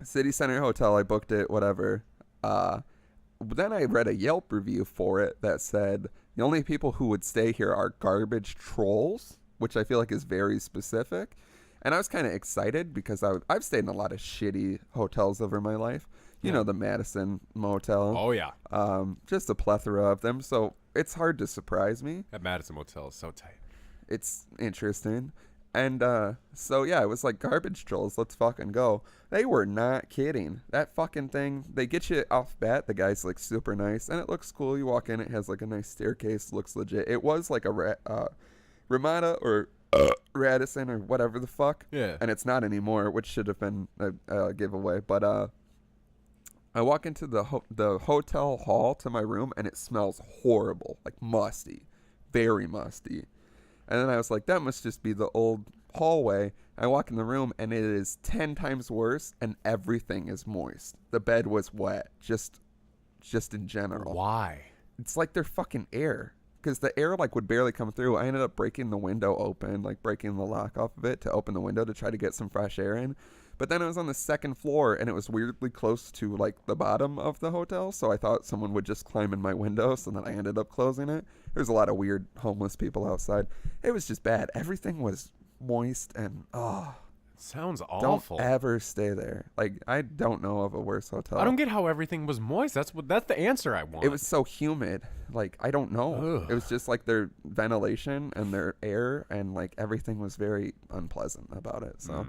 City Center Hotel, I booked it, whatever. Then I read a Yelp review for it that said the only people who would stay here are garbage trolls, which I feel like is very specific. And I was kind of excited because I've stayed in a lot of shitty hotels over my life. You know, the Madison Motel. Oh, yeah. Just a plethora of them. So it's hard to surprise me. That Madison Motel is so tight. It's interesting. And so, yeah, it was like garbage trolls. Let's fucking go. They were not kidding. That fucking thing, they get you off bat. The guy's like super nice. And it looks cool. You walk in, it has like a nice staircase. Looks legit. It was like a Ramada or Radisson or whatever the fuck. Yeah. And it's not anymore, which should have been a giveaway. But I walk into the hotel hall to my room, and it smells horrible. Like musty. Very musty. And then I was like, that must just be the old hallway. I walk in the room, and it is 10 times worse, and everything is moist. The bed was wet, just in general. Why? It's like they're fucking air. Because the air, like, would barely come through. I ended up breaking the window open, like, breaking the lock off of it to open the window to try to get some fresh air in. But then I was on the second floor, and it was weirdly close to, like, the bottom of the hotel. So I thought someone would just climb in my window, so then I ended up closing it. There's a lot of weird homeless people outside. It was just bad. Everything was moist, and, Sounds awful. don't ever stay there. Like, I don't know of a worse hotel. I don't get how everything was moist. That's the answer I want. It was so humid. Like, I don't know. Ugh. It was just like their ventilation and their air, and like everything was very unpleasant about it. So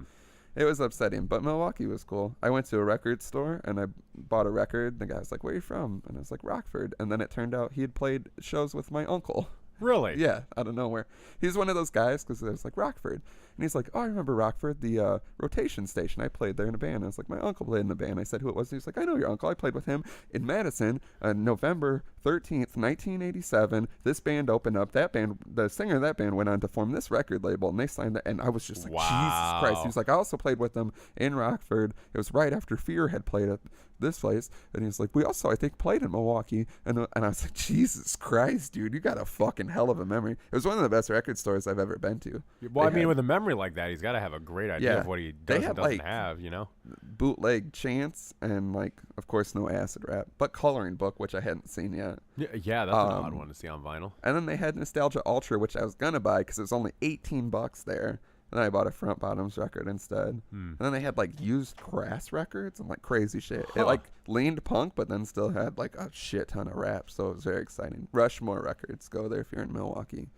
it was upsetting. But Milwaukee was cool. I went to a record store and I bought a record. The guy was like, "Where are you from?" And I was like, "Rockford." And then it turned out he had played shows with my uncle. Really? Yeah, out of nowhere. He's one of those guys because I was like, Rockford. And he's like, "Oh, I remember Rockford, the rotation station. I played there in a band." I was like, "My uncle played in a band." I said who it was. And he was like, "I know your uncle. I played with him in Madison on November 13th, 1987. This band opened up. That band, the singer of that band went on to form this record label, and they signed that." And I was just like, Wow. Jesus Christ. He was like, "I also played with them in Rockford. It was right after Fear had played at this place." And he was like, "We also, I think, played in Milwaukee." And I was like, Jesus Christ, dude, you got a fucking hell of a memory. It was one of the best record stores I've ever been to. Well, I mean, had with a memory like that, he's got to have a great idea of what he does and doesn't have, you know? Bootleg Chance and, like, of course, no acid rap, but Coloring Book, which I hadn't seen yet. Yeah, that's an odd one to see on vinyl. And then they had Nostalgia Ultra, which I was going to buy because it was only $18 there. Then I bought a Front Bottoms record instead. And then they had, like, used Crass records and, like, crazy shit. It, like, leaned punk, but then still had, like, a shit ton of rap. So it was very exciting. Rushmore Records. Go there if you're in Milwaukee.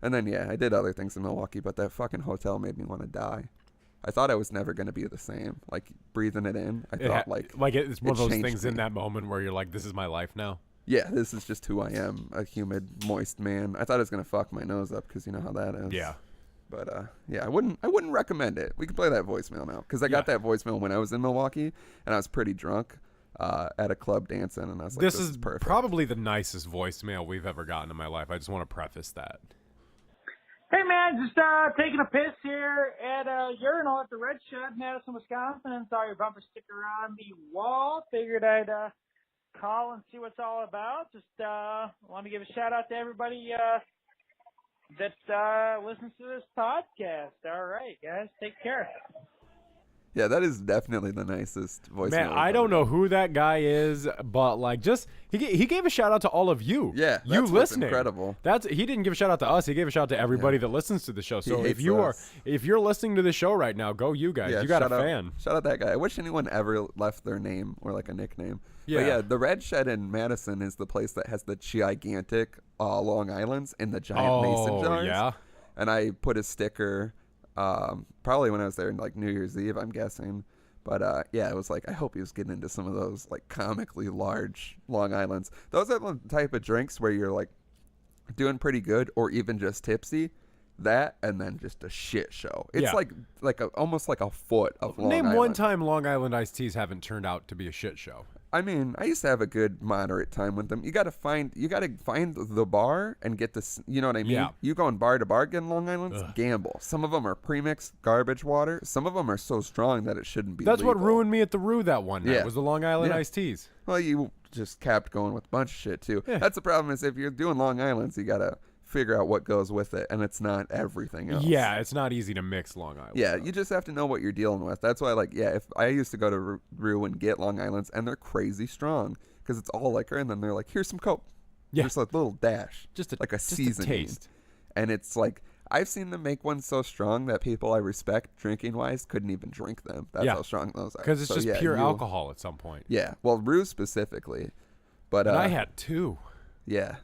And then, yeah, I did other things in Milwaukee, but that fucking hotel made me want to die. I thought I was never going to be the same. Like, breathing it in, I thought, it's one of those things me. in that moment where you're like, this is my life now. Yeah, this is just who I am, a humid, moist man. I thought I was going to fuck my nose up because you know how that is. Yeah. But, yeah, I wouldn't recommend it. We can play that voicemail now because I got that voicemail when I was in Milwaukee, and I was pretty drunk at a club dancing, and I was like, this is perfect. Probably the nicest voicemail we've ever gotten in my life. I just want to preface that. Hey, man, just taking a piss here at a urinal at the Red Shed in Madison, Wisconsin, and saw your bumper sticker on the wall. Figured I'd call and see what it's all about. Just want to give a shout-out to everybody that listens to this podcast. All right, guys, take care. Yeah, that is definitely the nicest voicemail. Man, I don't know who that guy is, but like, just he gave a shout out to all of you. Yeah, you that's listening. Incredible. He didn't give a shout out to us. He gave a shout out to everybody that listens to the show. So if you're listening to the show right now, go you guys. You got a fan. Shout out that guy. I wish anyone ever left their name or like a nickname. Yeah. But yeah, the Red Shed in Madison is the place that has the gigantic Long Islands in the giant mason jars. Yeah. And I put a sticker. Probably when I was there in like New Year's Eve, I'm guessing. But yeah, it was like, I hope he was getting into some of those like comically large Long Islands. Those are the type of drinks where you're like doing pretty good or even just tipsy. That and then just a shit show. It's almost like a foot of Long Island. Name one time Long Island iced teas haven't turned out to be a shit show. I mean, I used to have a good moderate time with them. You got to find the bar and get this. You know what I mean? Yeah. You going bar to bar getting Long Island's gamble. Some of them are premixed garbage water. Some of them are so strong that it shouldn't be. That's legal. what ruined me at the Roo that one night. Was the Long Island iced teas. Well, you just kept going with a bunch of shit too. Yeah. That's the problem is if you're doing Long Islands, you gotta figure out what goes with it, and it's not everything else. Yeah, it's not easy to mix Long Island. Yeah, you just have to know what you're dealing with. That's why, like, yeah, if I used to go to Rue and get Long Islands, and they're crazy strong because it's all liquor, and then they're like, here's some Coke. Yeah. Just a little dash. Just a, like a just seasoning. a taste. And it's like, I've seen them make ones so strong that people I respect drinking-wise couldn't even drink them. That's how strong those are. Because it's So, just pure alcohol at some point. Yeah, well, Rue specifically. But And I had 2. Yeah.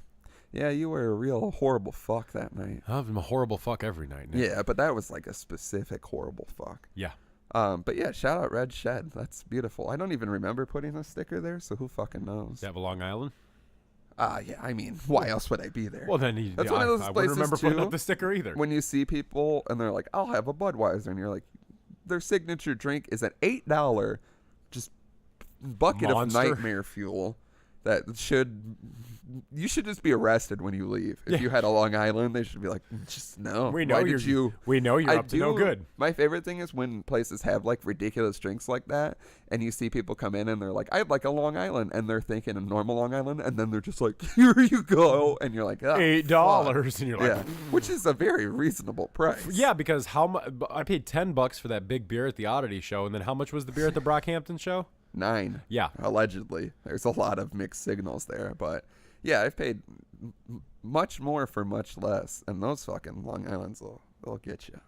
Yeah, you were a real horrible fuck that night. I'm a horrible fuck every night. Nick. Yeah, but that was like a specific horrible fuck. Yeah. But yeah, shout out Red Shed. That's beautiful. I don't even remember putting a sticker there, so who fucking knows? Does it have a Long Island? Yeah, I mean, why else would I be there? Well, then That's one of those I wouldn't places, remember putting too, up the sticker either. When you see people and they're like, I'll have a Budweiser, and you're like, their signature drink is an $8 just bucket Monster. of nightmare fuel that you should just be arrested when you leave. If you had a Long Island, they should be like, just no. We know Why you're did you? We know you're up to no good. My favorite thing is when places have like ridiculous drinks like that, and you see people come in and they're like, I'd like a Long Island, and they're thinking a normal Long Island, and then they're just like, here you go, and you're like, oh, $8, and you're like, yeah, which is a very reasonable price. Yeah, because how much? I paid $10 for that big beer at the Oddity show, and then how much was the beer at the Brockhampton show? 9. Yeah. Allegedly. There's a lot of mixed signals there. But yeah, I've paid much more for much less. And those fucking Long Islands they'll get you.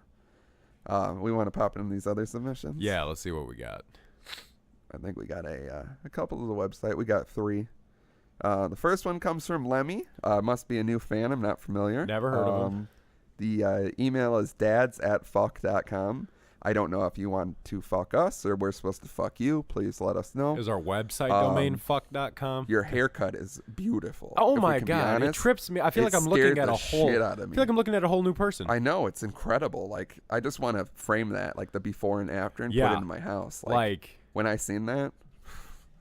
We want to pop in these other submissions? Yeah, let's see what we got. I think we got a couple of the website. We got 3. The first one comes from Lemmy. Must be a new fan. I'm not familiar. Never heard of him. The email is dads@fuck.com. I don't know if you want to fuck us or we're supposed to fuck you. Please let us know. Is our website domain fuck.com? Your haircut is beautiful. Oh if my we can be god, honest. it trips me. I feel like I'm looking scared at the a whole shit out of I me. feel like I'm looking at a whole new person. I know, it's incredible. Like, I just want to frame that, like the before and after, and put Yeah. it in my house. Like when I seen that.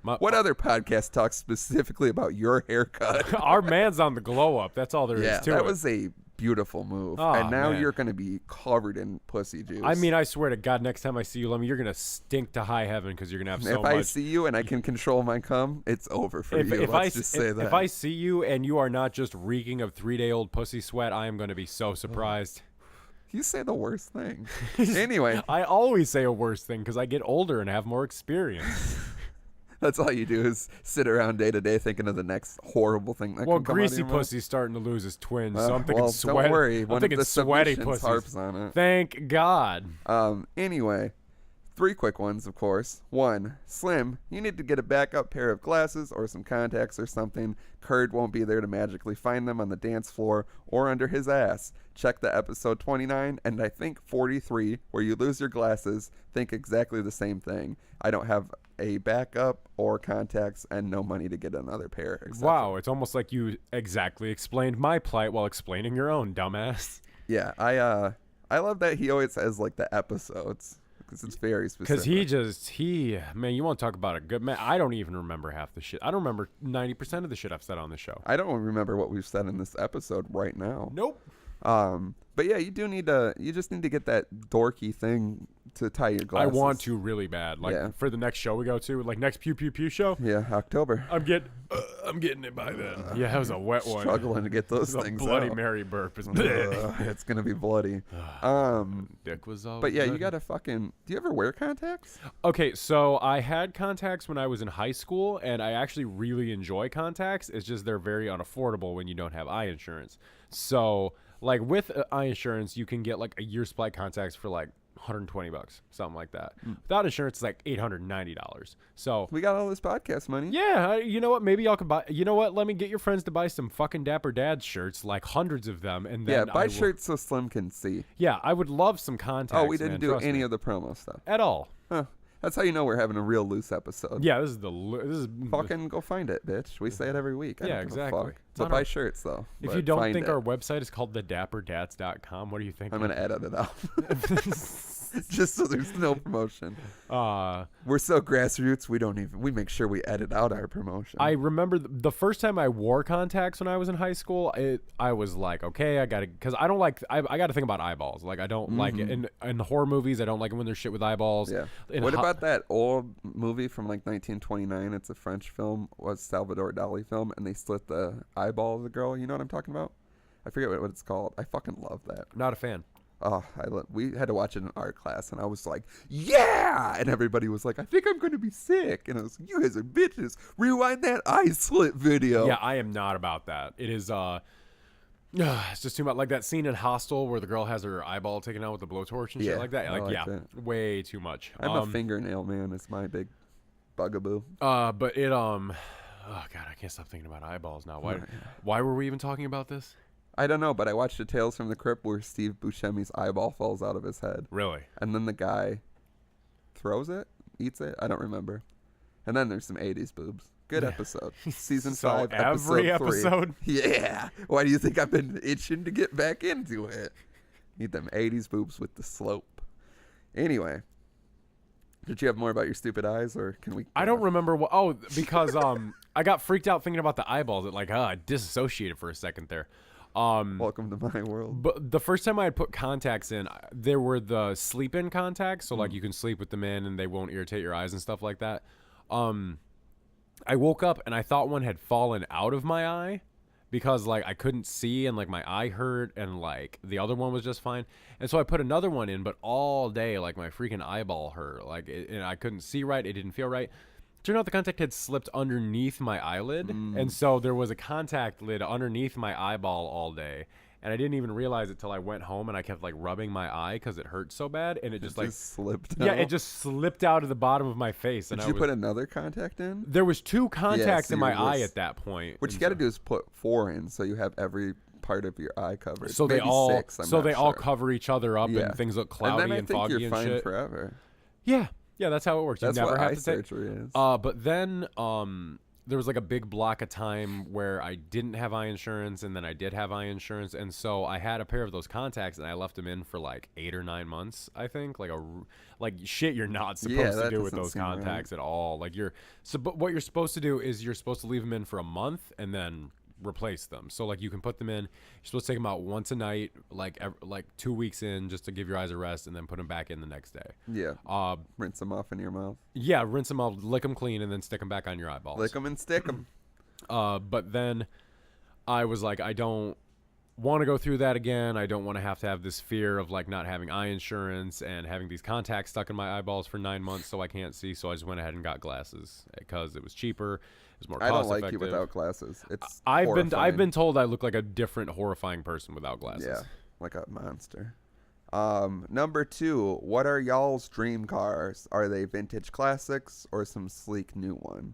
What other podcast talks specifically about your haircut? our man's on the glow up. That's all there is Yeah, to that it. was a beautiful move. Oh, and now man. you're going to be covered in pussy juice. I mean, I swear to God, next time I see you, Lemmy, you're gonna stink to high heaven because you're gonna have so if much. I see you and I can control my cum, it's over for you. Let's just say that. If I see you and you are not just reeking of 3-day-old pussy sweat, I am going to be so surprised. You say the worst thing. Anyway, I always say a worse thing because I get older and have more experience. that's all you do is sit around day to day thinking of the next horrible thing that Well, can come out of greasy your mouth. pussy's starting to lose his twins, so I'm thinking well, sweat. don't worry. I'm One thinking of the sweaty submissions pussies. harps on it. Thank God. Anyway, 3 quick ones, of course. 1, Slim, you need to get a backup pair of glasses or some contacts or something. Kurd won't be there to magically find them on the dance floor or under his ass. Check the episode 29 and I think 43 where you lose your glasses. Think exactly the same thing. I don't have a backup or contacts and no money to get another pair. etc. Wow, it's almost like you exactly explained my plight while explaining your own, dumbass. Yeah, I love that he always has like the episodes because it's very specific. Because man, you want to talk about a good man. I don't even remember half the shit. I don't remember 90% of the shit I've said on the show. I don't remember what we've said in this episode right now. Nope. But yeah, you just need to get that dorky thing to tie your glasses. I want to really bad. Like Yeah. for the next show we go to, like next Pew Pew Pew show. Yeah, October. I'm getting it by then. Yeah, that was a wet one. Struggling to get those It was things a Bloody out. Mary burp. It's gonna be bloody. Dick was all. But yeah, you good. gotta fucking. Do you ever wear contacts? Okay, so I had contacts when I was in high school, and I actually really enjoy contacts. It's just they're very unaffordable when you don't have eye insurance. So, like with eye insurance, you can get like a year's supply contacts for like $120, something like that. Without insurance, it's like $890. So We got all this podcast money. yeah, you know what? Maybe y'all could buy. You know what? Let me get your friends to buy some fucking Dapper Dad shirts, like hundreds of them, and then Yeah, buy I will- shirts so Slim can see. Yeah, I would love some contacts. Oh, we didn't man, do trust any me. of the promo stuff. At all. Huh. That's how you know we're having a real loose episode. Yeah, this is Fucking go find it, bitch. We say it every week. I Yeah, don't give a exactly. fuck. It's But on buy our- shirts though. If But you don't find think it. our website is called thedapperdads.com, what do you think? I'm gonna edit it out. just so there's no promotion. Uh, We're so grassroots, we make sure we edit out our promotion. I remember the first time I wore contacts when I was in high school. I was like, okay, I gotta, because I don't like, I gotta think about eyeballs. Like I don't like it in horror movies. I don't like it when there's shit with eyeballs. Yeah. In What about that old movie from like 1929? It's a French film, was Salvador Dali film, and they slit the eyeball of the girl. You know what I'm talking about? I forget what it's called. I fucking love that. Not a fan. Oh, we had to watch it in art class, and I was like, yeah! And everybody was like, I think I'm going to be sick. And I was like, you guys are bitches. Rewind that eye slit video. Yeah, I am not about that. It is, it's just too much. Like that scene in Hostel where the girl has her eyeball taken out with the blowtorch and shit like that. Like, yeah, that. way too much. I'm a fingernail man. It's my big bugaboo. But it, oh God, I can't stop thinking about eyeballs now. Why were we even talking about this? I don't know, but I watched a Tales from the Crypt where Steve Buscemi's eyeball falls out of his head. Really? And then the guy throws it, eats it. I don't remember. And then there's some 80s boobs. Good episode. Season 5, every episode 3. Yeah. Why do you think I've been itching to get back into it? Need them 80s boobs with the slope. Anyway. Did you have more about your stupid eyes, or can we? I don't remember what. Oh, because I got freaked out thinking about the eyeballs. It I disassociated for a second there. Welcome to my world. But the first time I had put contacts in, there were the sleep-in contacts, so like you can sleep with them in and they won't irritate your eyes and stuff like that. I woke up and I thought one had fallen out of my eye because like I couldn't see and like my eye hurt and like the other one was just fine. And so I put another one in, but all day like my freaking eyeball hurt. Like and I couldn't see right. It didn't feel right. Turned out the contact had slipped underneath my eyelid, and so there was a contact lid underneath my eyeball all day, and I didn't even realize it till I went home and I kept like rubbing my eye because it hurt so bad, and it just slipped. Yeah, it just slipped out of the bottom of my face. Did you put another contact in? There was 2 contacts in my eye at that point. What you got to do is put 4 in, so you have every part of your eye covered. So maybe they all 6, I'm all cover each other up, and things look cloudy and then I think foggy you're and fine shit. Forever. Yeah, that's how it works. That's you never what have eye to take surgery is. But then there was like a big block of time where I didn't have eye insurance, and then I did have eye insurance, and so I had a pair of those contacts, and I left them in for like 8 or 9 months, I think. Like shit, you're not supposed to do with those contacts at all. Like but what you're supposed to do is you're supposed to leave them in for a month and then replace them. So like you can put them in. You're supposed to take them out once a night, like 2 weeks in, just to give your eyes a rest, and then put them back in the next day. Yeah. Rinse them off in your mouth. Yeah, rinse them off, lick them clean, and then stick them back on your eyeballs. Lick them and stick them. But then I was like, I don't want to go through that again. I don't want to have this fear of like not having eye insurance and having these contacts stuck in my eyeballs for 9 months so I can't see. So I just went ahead and got glasses because it was cheaper. It was more cost effective. I don't like you without glasses. It's I've been told I look like a different horrifying person without glasses. Yeah, like a monster. Number 2, what are y'all's dream cars? Are they vintage classics or some sleek new one?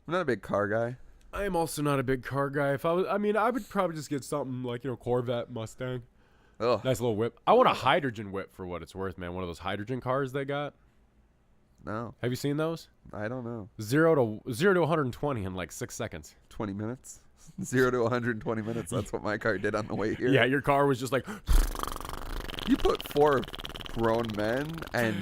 I'm not a big car guy. I am also not a big car guy. If I would probably just get something like, Corvette, Mustang. Ugh. Nice little whip. I want a hydrogen whip for what it's worth, man. One of those hydrogen cars they got. No. Have you seen those? I don't know. 0 to 120 in like 6 seconds. 20 minutes? 0 to 120 minutes. That's what my car did on the way here. Yeah, your car was just like... You put 4 grown men, and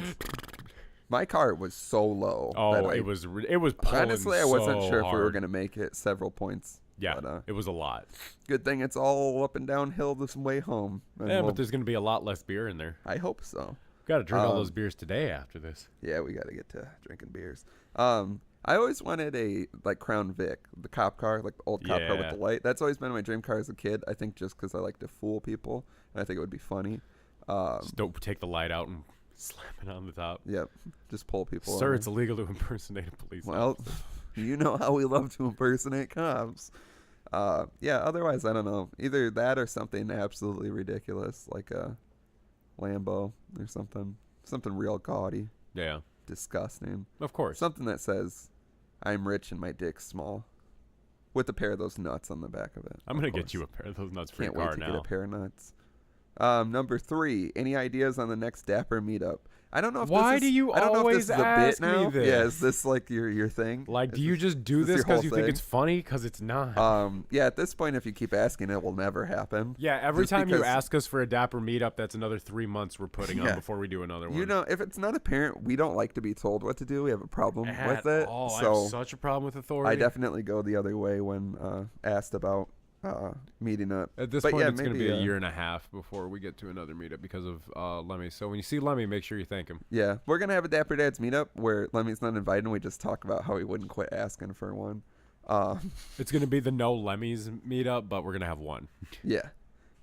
my car was so low. Oh, it was pulling. Honestly, I wasn't so sure if we were hard. going to make it several points. Yeah, but, it was a lot. Good thing it's all up and downhill this way home. Yeah, but there's going to be a lot less beer in there. I hope so. Got to drink all those beers today after this. Yeah, we got to get to drinking beers. I always wanted a Crown Vic, the cop car, like the old cop car with the light. That's always been my dream car as a kid. I think just because I like to fool people, and I think it would be funny. Just don't take the light out and slam it on the top. Yep, just pull people. Sir, it's illegal to impersonate a police officer. You know how we love to impersonate cops. Yeah, otherwise, I don't know. Either that or something absolutely ridiculous, like a Lambo or something real gaudy. Yeah. Disgusting. Of course. Something that says, I'm rich and my dick's small. With a pair of those nuts on the back of it. I'm going to get you a pair of those nuts for your car now. Can't wait to get a pair of nuts. Number 3, any ideas on the next Dapper meetup? I don't know if Why this do is, you I don't know if always this is a bit ask now. me this? Yeah, is this like your thing? Like, Is do you just do is this your because whole you think thing? it's funny? Because it's not. Yeah, at this point, if you keep asking, it will never happen. Yeah, every Just time you because- ask us for a Dapper meetup, that's another 3 months we're putting on Yeah. before we do another one. You know, if it's not apparent, we don't like to be told what to do. We have a problem At with it. all. I So have such a problem with authority. I definitely go the other way when asked about meeting up. At this But point, yeah, it's going to maybe, be a year and a half before we get to another meetup because of Lemmy. So when you see Lemmy, make sure you thank him. Yeah, we're gonna have a Dapper Dads meetup where Lemmy's not invited, and we just talk about how he wouldn't quit asking for one. It's going to be the no Lemmy's meetup, but we're going to have one. Yeah,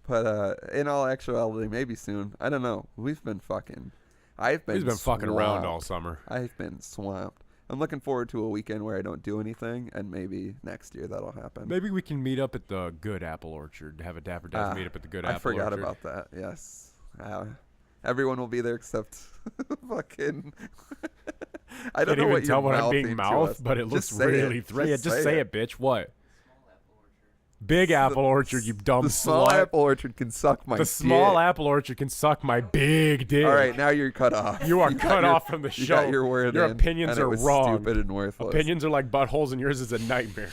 but in all actuality, maybe soon. I don't know. I've been fucking fucking around all swamped. summer. I've been swamped. I'm looking forward to a weekend where I don't do anything, and maybe next year that'll happen. Maybe we can meet up at the Good Apple Orchard. Have a Dapper Dads meetup at the Good Apple Orchard. I forgot about that. Yes. Everyone will be there except fucking. I don't Can't know even what tell you're what I'm being mouthing to mouthed, us. but it Just looks say really it. just say it, bitch. What? Big Apple Orchard, you dumb The small slut. apple orchard can suck my The small dick. apple orchard can suck my big dick. All right, now you're cut off. You are got cut your- off from the You show. got your word Your in, opinions and it are was wrong. Stupid and worthless. Opinions are like buttholes, and yours is a nightmare.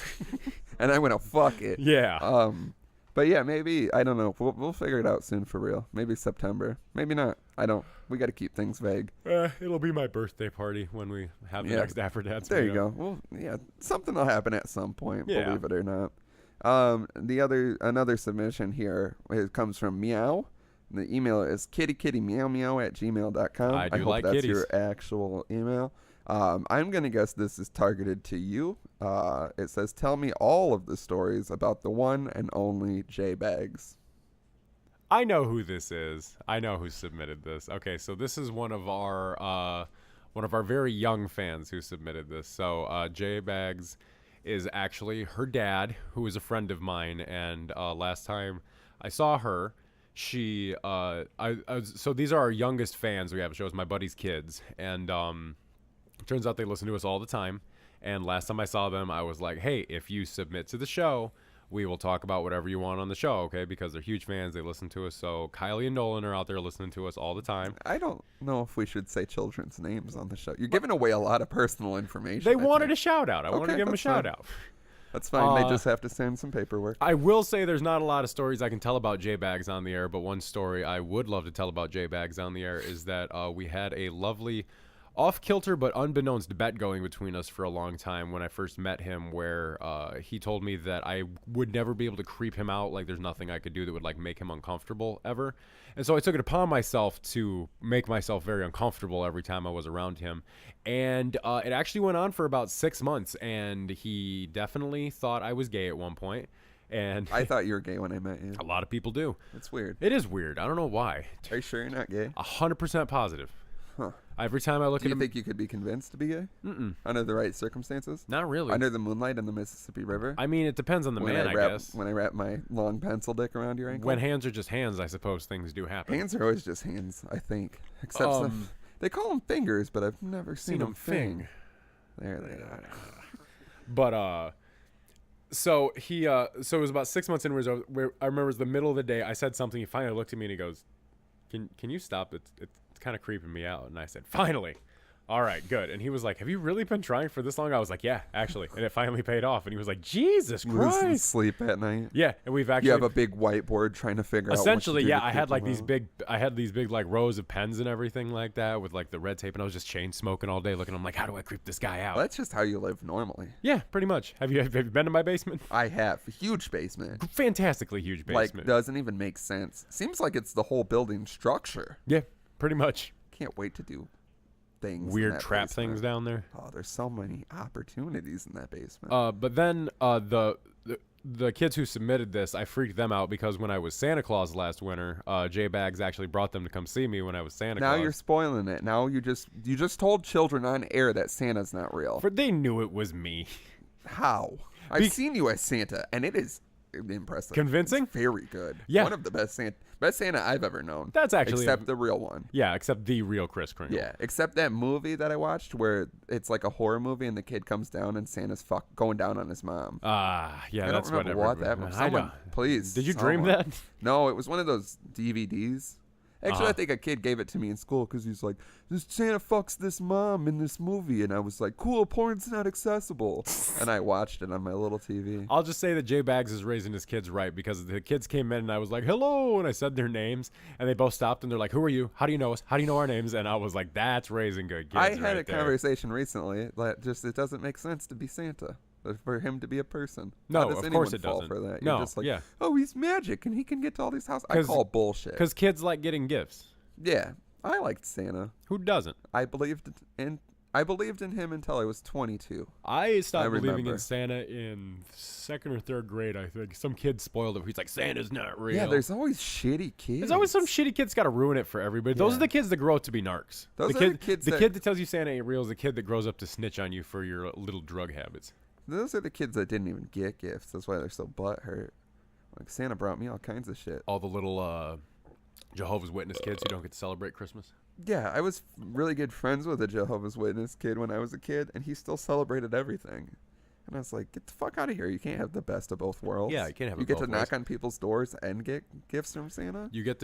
And I'm gonna fuck it. Yeah. But yeah, maybe I don't know. We'll figure it out soon for real. Maybe September. Maybe not. I don't. We got to keep things vague. It'll be my birthday party when we have the Yeah. next Dapper Dads. There you meetup. go. Well, yeah, something will happen at some point. Yeah. Believe it or not. Another submission here. It comes from Meow. The email is kittymeow@gmail.com. I do hope like that's kitties. your actual email. I'm gonna guess this is targeted to you. It says, "Tell me all of the stories about the one and only J Bags." I know who this is. I know who submitted this. Okay, so this is one of our very young fans who submitted this. So J Bags is actually her dad, who is a friend of mine, and last time I saw her, she so these are our youngest fans we have. It shows my buddy's kids, and turns out they listen to us all the time. And last time I saw them, I was like, hey, if you submit to the show, we will talk about whatever you want on the show, okay? Because they're huge fans. They listen to us. So Kylie and Nolan are out there listening to us all the time. I don't know if we should say children's names on the show. You're giving away a lot of personal information. They I wanted think. a shout out. I want to Okay, give them a that's shout fine. out. That's fine. They just have to send some paperwork. I will say there's not a lot of stories I can tell about J-Bags on the air, but one story I would love to tell about J-Bags on the air is that we had a lovely off-kilter but unbeknownst bet going between us for a long time when I first met him, where he told me that I would never be able to creep him out. Like, there's nothing I could do that would like make him uncomfortable ever. And so I took it upon myself to make myself very uncomfortable every time I was around him. And it actually went on for about 6 months, and he definitely thought I was gay at one point. And I thought you were gay when I met you. a lot of people do. It's weird. It is weird. I don't know why. Are you sure you're not gay? 100% positive. Huh. Every time I look Do at you him, think you could be convinced to be gay? Mm-mm. Under the right circumstances? Not really. Under the moonlight in the Mississippi River? I mean, it depends on the man, I guess. When I wrap my long pencil dick around your ankle? When hands are just hands, I suppose things do happen. Hands are always just hands, I think. Except they call them fingers, but I've never seen them fing. There they are. But so he so it was about 6 months in where I remember it was the middle of the day. I said something. He finally looked at me and he goes, "Can you stop? It's kind of creeping me out." And I said, "Finally." All right, good. And he was like, "Have you really been trying for this long?" I was like, "Yeah, actually." And it finally paid off. And he was like, "Jesus Losing Christ." sleep at night. Yeah, and we've actually You have a big whiteboard trying to figure out what essentially, to do yeah, to I keep had like them these big like rows of pens and everything like that with like the red tape, and I was just chain smoking all day looking. I'm like, how do I creep this guy out? Well, that's just how you live normally. Yeah, pretty much. Have you been to my basement? I have a huge basement. Fantastically huge basement. Like, doesn't even make sense. Seems like it's the whole building structure. Yeah, pretty much. Can't wait to do things. in Weird that trap basement. things down there. Oh, there's so many opportunities in that basement. But then the kids who submitted this, I freaked them out because when I was Santa Claus last winter, J-Bags actually brought them to come see me when I was Santa Now Claus. you're spoiling it. Now you just told children on air that Santa's not real. They knew it was me. How? I've seen you as Santa, and it is impressive. Convincing? It's very good. Yeah. One of the best Santa I've ever known. That's actually except the real one. Yeah, except the real Kris Kringle. Yeah, except that movie that I watched where it's like a horror movie and the kid comes down and Santa's going down on his mom. Yeah, I that's don't remember what that movie. Someone, please. Did you dream that? No, it was one of those DVDs. Actually, Uh-huh. I think a kid gave it to me in school because he's like, "This Santa fucks this mom in this movie," and I was like, "Cool, porn's not accessible," and I watched it on my little TV. I'll just say that Jay Bags is raising his kids right because the kids came in and I was like, "Hello," and I said their names and they both stopped and they're like, "Who are you? How do you know us? How do you know our names?" And I was like, "That's raising good kids." I had right a there. conversation recently that just it doesn't make sense to be Santa. For him to be a person. No, How does of course anyone it fall doesn't. for that? No, You're just like, yeah. oh, he's magic and he can get to all these houses. I call bullshit. Because kids like getting gifts. Yeah, I liked Santa. Who doesn't? I believed in him until I was 22. I stopped believing remember. in Santa in 2nd or 3rd grade, I think. Some kid spoiled it. He's like, Santa's not real. Yeah, there's always shitty kids. There's always some shitty kids got to ruin it for everybody. Those are the kids that grow up to be narcs. Those the are the kids The that- kid that tells you Santa ain't real is the kid that grows up to snitch on you for your little drug habits. Those are the kids that didn't even get gifts. That's why they're so butthurt. Like, Santa brought me all kinds of shit. All the little Jehovah's Witness kids who don't get to celebrate Christmas. Yeah, I was really good friends with a Jehovah's Witness kid when I was a kid, and he still celebrated everything. And I was like, get the fuck out of here. You can't have the best of both worlds. Yeah, you can't have it You get both to ways. knock on people's doors and get gifts from Santa. You get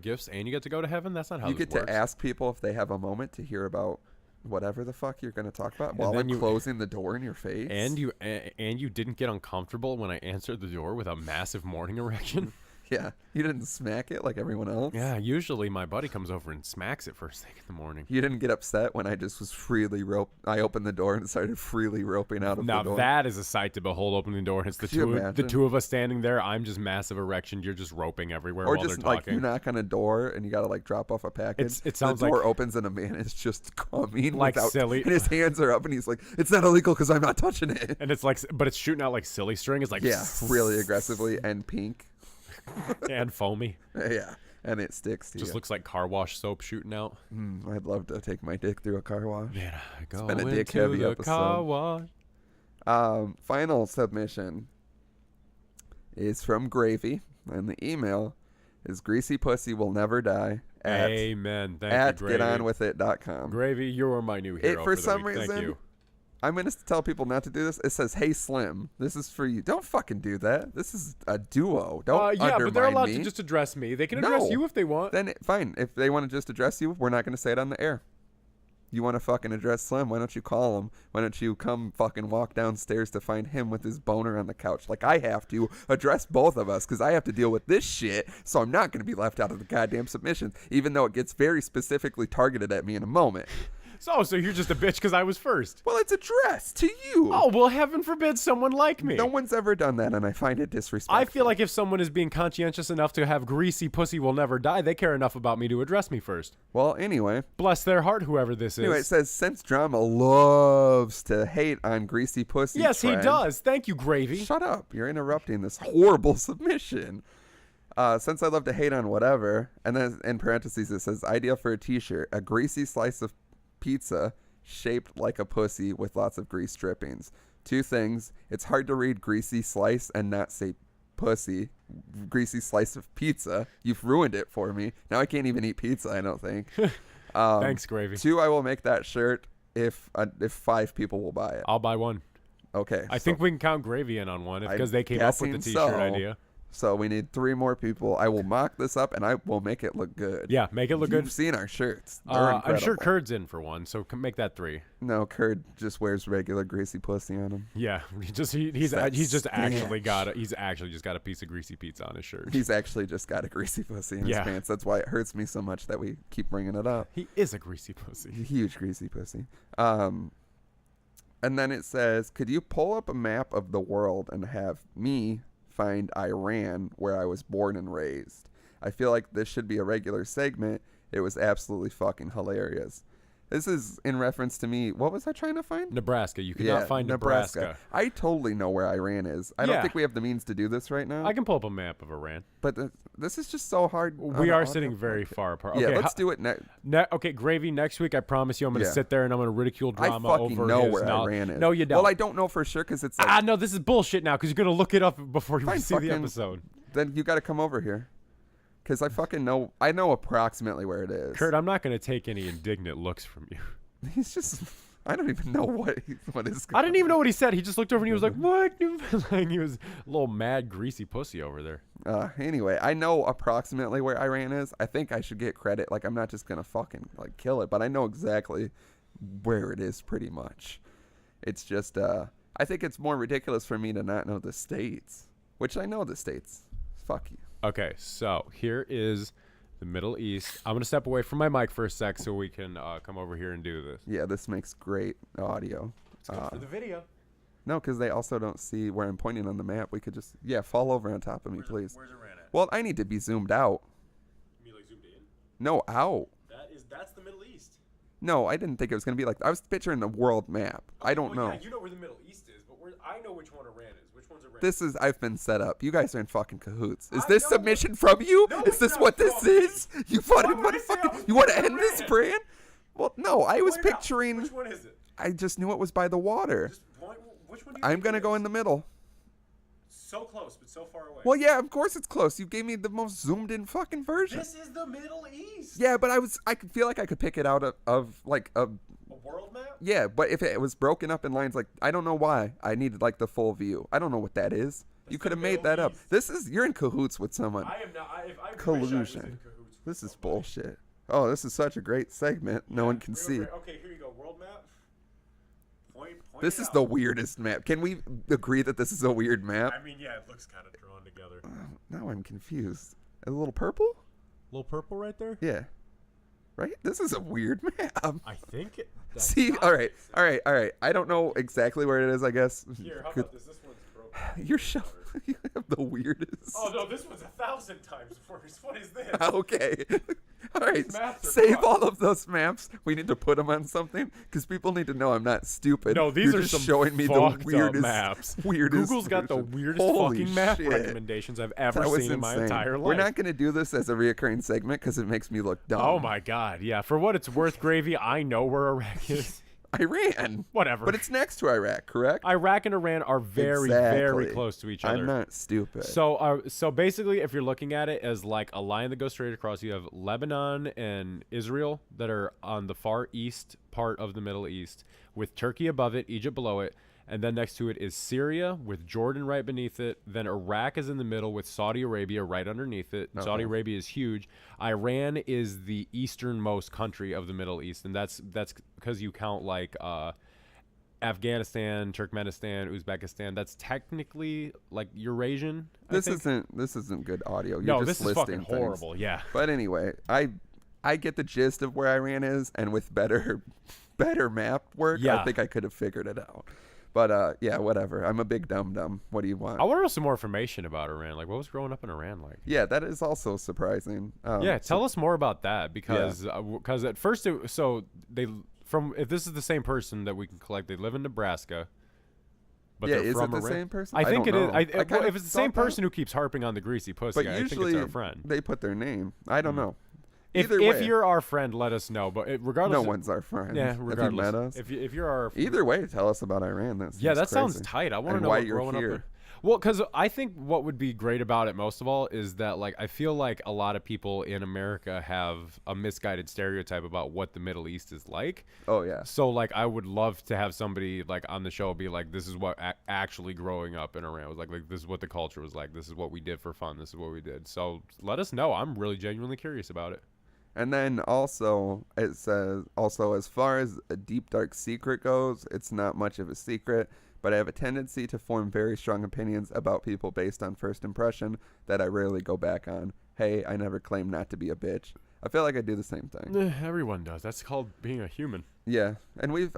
gifts and you get to go to heaven? That's not how You this get works. to ask people if they have a moment to hear about whatever the fuck you're going to talk about while then I'm you- closing the door in your face. And you didn't get uncomfortable when I answered the door with a massive morning erection? Yeah, you didn't smack it like everyone else. Yeah, usually my buddy comes over and smacks it first thing in the morning. You didn't get upset when I just was I opened the door and started freely roping out of Now the door. that is a sight to behold, opening the door and it's the Could you the imagine? two of us standing there. I'm just massive erection. You're just roping everywhere Or while just they're like you talking. knock on a door and you gotta like drop off a package. It sounds the door like- opens and a man is just coming Like without, silly- and his hands are up and he's like, "It's not illegal because I'm not touching it." And it's like, but it's shooting out like silly string. It's like, Yeah, really aggressively and pink. and foamy. Yeah, and it sticks to Just you. looks like car wash soap shooting out. I'd love to take my dick through a car wash. Man, I go been a into dick-heavy the car episode. wash. Final submission is from Gravy, and the email is greasy pussy will never die at Amen. Thank at you, Gravy. getonwithit.com. Gravy, you're my new hero For the some week. Thank reason, you. I'm going to tell people not to do this. It says, "Hey Slim, this is for you." Don't fucking do that. This is a duo. Don't Yeah, undermine but they're allowed me. to just address me. They can address No. you if they want. Then fine. If they want to just address you, we're not going to say it on the air. You want to fucking address Slim? Why don't you call him? Why don't you come fucking walk downstairs to find him with his boner on the couch? Like I have to address both of us because I have to deal with this shit. So I'm not going to be left out of the goddamn submission, even though it gets very specifically targeted at me in a moment. So you're just a bitch because I was first. Well, it's addressed to you. Oh, well, heaven forbid someone like me. No one's ever done that, and I find it disrespectful. I feel like if someone is being conscientious enough to have greasy pussy will never die, they care enough about me to address me first. Well, anyway. Bless their heart, whoever this is. Anyway, it says, since Drama loves to hate on greasy pussy Yes, he trend- does. Thank you, Gravy. Shut up. You're interrupting this horrible submission. Since I love to hate on whatever, and then in parentheses it says, ideal for a t-shirt, a greasy slice of pizza shaped like a pussy with lots of grease drippings. Two things. It's hard to read greasy slice and not say pussy. Greasy slice of pizza. You've ruined it for me. Now I can't even eat pizza, I don't think. Thanks, Gravy. Two, I will make that shirt if 5 people will buy it. I'll buy one. Okay. I think we can count Gravy in on one because they came up with the guessing t-shirt so. idea. So we need 3 more people. I will mock this up and I will make it look good. Yeah, make it look You've good. seen our shirts. They're I'm incredible. sure Kurd's in for one, so make that 3. No, Kurd just wears regular greasy pussy on him. Yeah, he's just actually got a piece of greasy pizza on his shirt. He's actually just got a greasy pussy in his pants. That's why it hurts me so much that we keep bringing it up. He is a greasy pussy. Huge greasy pussy. And then it says, could you pull up a map of the world and have me find Iran, where I was born and raised? I feel like this should be a regular segment. It was absolutely fucking hilarious. This is in reference to me. What was I trying to find? Nebraska. You cannot find Nebraska. I totally know where Iran is. I don't think we have the means to do this right now. I can pull up a map of Iran. But this is just so hard. We are sitting very far apart. Yeah, okay, let's do it next. Okay, Gravy, next week I promise you I'm going to sit there and I'm going to ridicule drama I fucking know where Iran is. No, you don't. Well, I don't know for sure because it's like... no, this is bullshit now because you're going to look it up before you see the episode. Then you got to come over here. Because I fucking know... I know approximately where it is. Kurt, I'm not going to take any indignant looks from you. He's just... I don't even know what is going I didn't even know what he said. He just looked over and he was like, what? Like he was a little mad, greasy pussy over there. Anyway, I know approximately where Iran is. I think I should get credit. Like, I'm not just going to fucking, like, kill it. But I know exactly where it is pretty much. It's just, I think it's more ridiculous for me to not know the states. Which I know the states. Fuck you. Okay, so here is... the Middle East. I'm going to step away from my mic for a sec so we can come over here and do this. Yeah, this makes great audio. It's good for the video. No, because they also don't see where I'm pointing on the map. We could just, fall over on top of me, please. Where's Iran at? Well, I need to be zoomed out. You mean like zoomed in? No, out. That's the Middle East. No, I didn't think it was going to be like that. I was picturing the world map. I don't know. Yeah, you know where the Middle East is, but I know which one Iran is. Which one's Iran? This is, I've been set up. You guys are in fucking cahoots. Is this submission from you? No, is this what this is? You fucking want to end this brand? Well, no, I was picturing. Which one is it? I just knew it was by the water. Which one do you I'm going to go in the middle. So close, but so far away. Well, yeah, of course it's close. You gave me the most zoomed in fucking version. This is the Middle East. Yeah, but I could feel like I could pick it out of like a world map? Yeah, but if it was broken up in lines, like, I don't know why I needed like the full view. I don't know what that is. You could have made that up. You're in cahoots with someone. I am not. I collusion. wish I was in cahoots with this is bullshit. Oh, this is such a great segment. No one can see. Okay, here you go. World map. Point this is the weirdest map. Can we agree that this is a weird map? I mean, yeah, it looks kind of drawn together. Now I'm confused. A little purple? Little purple right there? Yeah. Right? This is a weird map. I think it. See, all right. I don't know exactly where it is, I guess. Here, how about this? This one's broken. You're you have the weirdest. Oh, no, this one's 1,000 times worse. What is this? Okay. All right. Save all of those maps. We need to put them on something because people need to know I'm not stupid. No, these You're are just some showing me the weirdest maps. Google's got the weirdest fucking map recommendations I've ever seen in my entire life. We're not going to do this as a reoccurring segment because it makes me look dumb. Oh my god, yeah. For what it's worth, Gravy, I know where Iraq is. Iran. Whatever. But it's next to Iraq, correct? Iraq and Iran are very, very close to each other. I'm not stupid. So basically, if you're looking at it as like a line that goes straight across, you have Lebanon and Israel that are on the far east part of the Middle East, with Turkey above it, Egypt below it, and then next to it is Syria with Jordan right beneath it. Then Iraq is in the middle with Saudi Arabia right underneath it. Okay. Saudi Arabia is huge. Iran is the easternmost country of the Middle East, and that's because you count like Afghanistan, Turkmenistan, Uzbekistan. That's technically like Eurasian. This isn't good audio. No, this is fucking horrible. Yeah. But anyway, I get the gist of where Iran is, and with better map work, I think I could have figured it out. But, yeah, whatever. I'm a big dum-dum. What do you want? I want to know some more information about Iran. Like, what was growing up in Iran like? Yeah, that is also surprising. Tell us more about that because at first, if this is the same person that we can collect, they live in Nebraska. But is it the same person? I think it is. If it's the same person who keeps harping on the greasy pussy, but I think it's our friend. They put their name. I don't know. If you're our friend, let us know. But regardless, no one's our friend. Yeah, regardless. If you met us, if you're our either way, tell us about Iran. That crazy. sounds tight. I want to know why what you're growing here. up. Well, because I think what would be great about it most of all is that like I feel like a lot of people in America have a misguided stereotype about what the Middle East is like. Oh yeah. So like I would love to have somebody like on the show be like, this is what actually growing up in Iran was like this is what the culture was like. This is what we did for fun. This is what we did. So let us know. I'm really genuinely curious about it. And then also, it says, as far as a deep, dark secret goes, it's not much of a secret, but I have a tendency to form very strong opinions about people based on first impression that I rarely go back on. Hey, I never claimed not to be a bitch. I feel like I do the same thing. Everyone does. That's called being a human. Yeah, and we've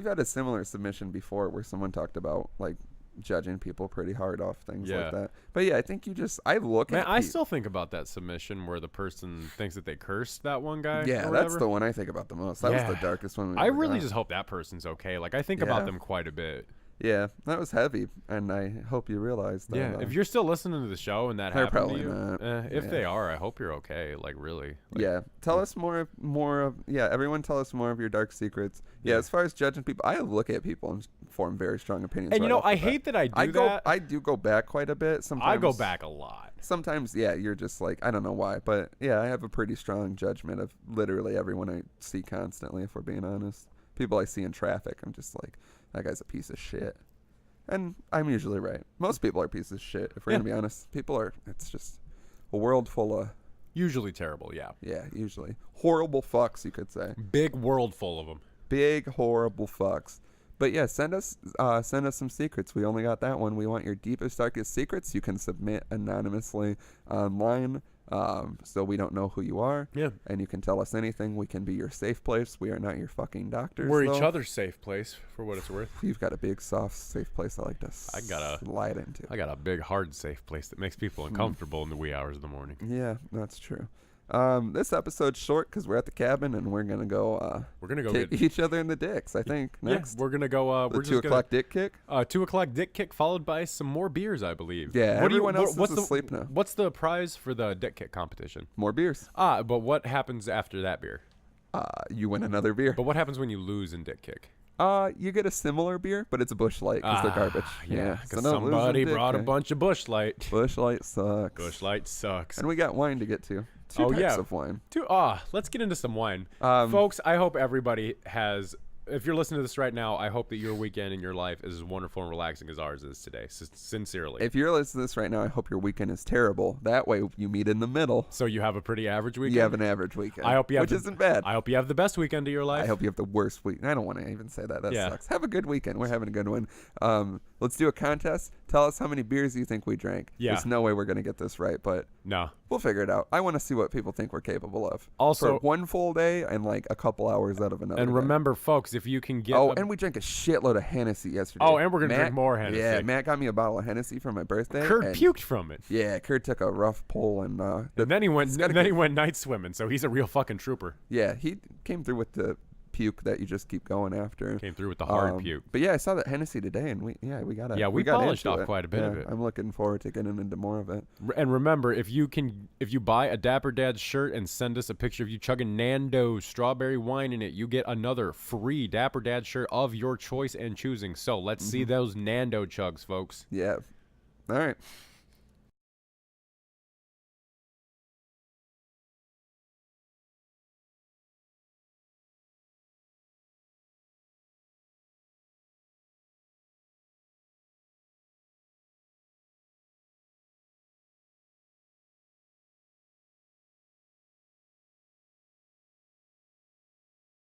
had a similar submission before where someone talked about, like, judging people pretty hard off things Yeah. like that. But yeah, I think I look Man, at I still think about that submission where the person thinks that they cursed that one guy. yeah, or that's whatever. the one I think about the most. That was the Yeah. darkest one. I really just hope that person's okay. Like, I think Yeah. about them quite a bit. Yeah, that was heavy, and I hope you realize that. Yeah, if you're still listening to the show and that They're happened to probably you, not. if Yeah. they are, I hope you're okay. Like, really. Like, yeah, tell us more of everyone tell us more of your dark secrets. Yeah, as far as judging people, I look at people and form very strong opinions. And right you know, off the I bat. hate that I do that. I do go back quite a bit. Sometimes I go back a lot. Sometimes, yeah, you're just like, I don't know why, but yeah, I have a pretty strong judgment of literally everyone I see constantly. If we're being honest, people I see in traffic, I'm just like, that guy's a piece of shit. And I'm usually right. Most people are pieces of shit. If we're Yeah. gonna be honest, it's just a world full of Usually terrible, yeah. usually horrible fucks, you could say. Big world full of them. Big horrible fucks. But yeah, send us some secrets. We only got that one. We want your deepest, darkest secrets. You can submit anonymously online, so we don't know who you are. Yeah. And you can tell us anything. We can be your safe place. We are not your fucking doctors. We're though. each other's safe place, for what it's worth. You've got a big, soft, safe place I like to slide into. I got a big, hard, safe place that makes people uncomfortable in the wee hours of the morning. Yeah, that's true. This episode's short because we're at the cabin and we're gonna go. We're gonna go kick get each other in the dicks. I think next. Yeah, we're gonna go. The We're 2 o'clock dick kick. 2 o'clock dick kick followed by some more beers, I believe. Yeah, What do everyone else what's is asleep now. What's the prize for the dick kick competition? More beers. But what happens after that beer? You win another beer. But what happens when you lose in dick kick? You get a similar beer, but it's a Busch Light because they're garbage. Yeah, so because no losing somebody dick brought a kick. bunch of Busch Light. Busch Light sucks. Busch Light sucks. And we got wine to get to. Two types of wine. Let's get into some wine. Um, Folks, I hope everybody has, if you're listening to this right now, I hope that your weekend and your life is as wonderful and relaxing as ours is today. Sincerely. If you're listening to this right now, I hope your weekend is terrible. That way you meet in the middle. So you have a pretty average weekend? You have an average weekend. I hope you have which isn't bad. I hope you have the best weekend of your life. I hope you have the worst week. I don't want to even say that. That Yeah. sucks. Have a good weekend. We're having a good one. Let's do a contest. Tell us how many beers you think we drank. Yeah. There's no way we're going to get this right, but No. we'll figure it out. I want to see what people think we're capable of. Also- for one full day and like a couple hours out of another And day. remember, folks, if you can get... and we drank a shitload of Hennessy yesterday. Oh, and we're gonna Matt- drink more Hennessy. Yeah, Matt got me a bottle of Hennessy for my birthday. Kurt and puked from it. Yeah, Kurt took a rough pull and And then he went night swimming, so he's a real fucking trooper. yeah, he came through with the puke that you just keep going after. Came through with the hard puke. But yeah, I saw that Hennessy today, and we got we got polished into off it. quite a bit of Yeah, it. I'm looking forward to getting into more of it. And remember, if you buy a Dapper Dad shirt and send us a picture of you chugging Nando's strawberry wine in it, you get another free Dapper Dad shirt of your choice and choosing. So let's see those Nando chugs, folks. Yeah. All right.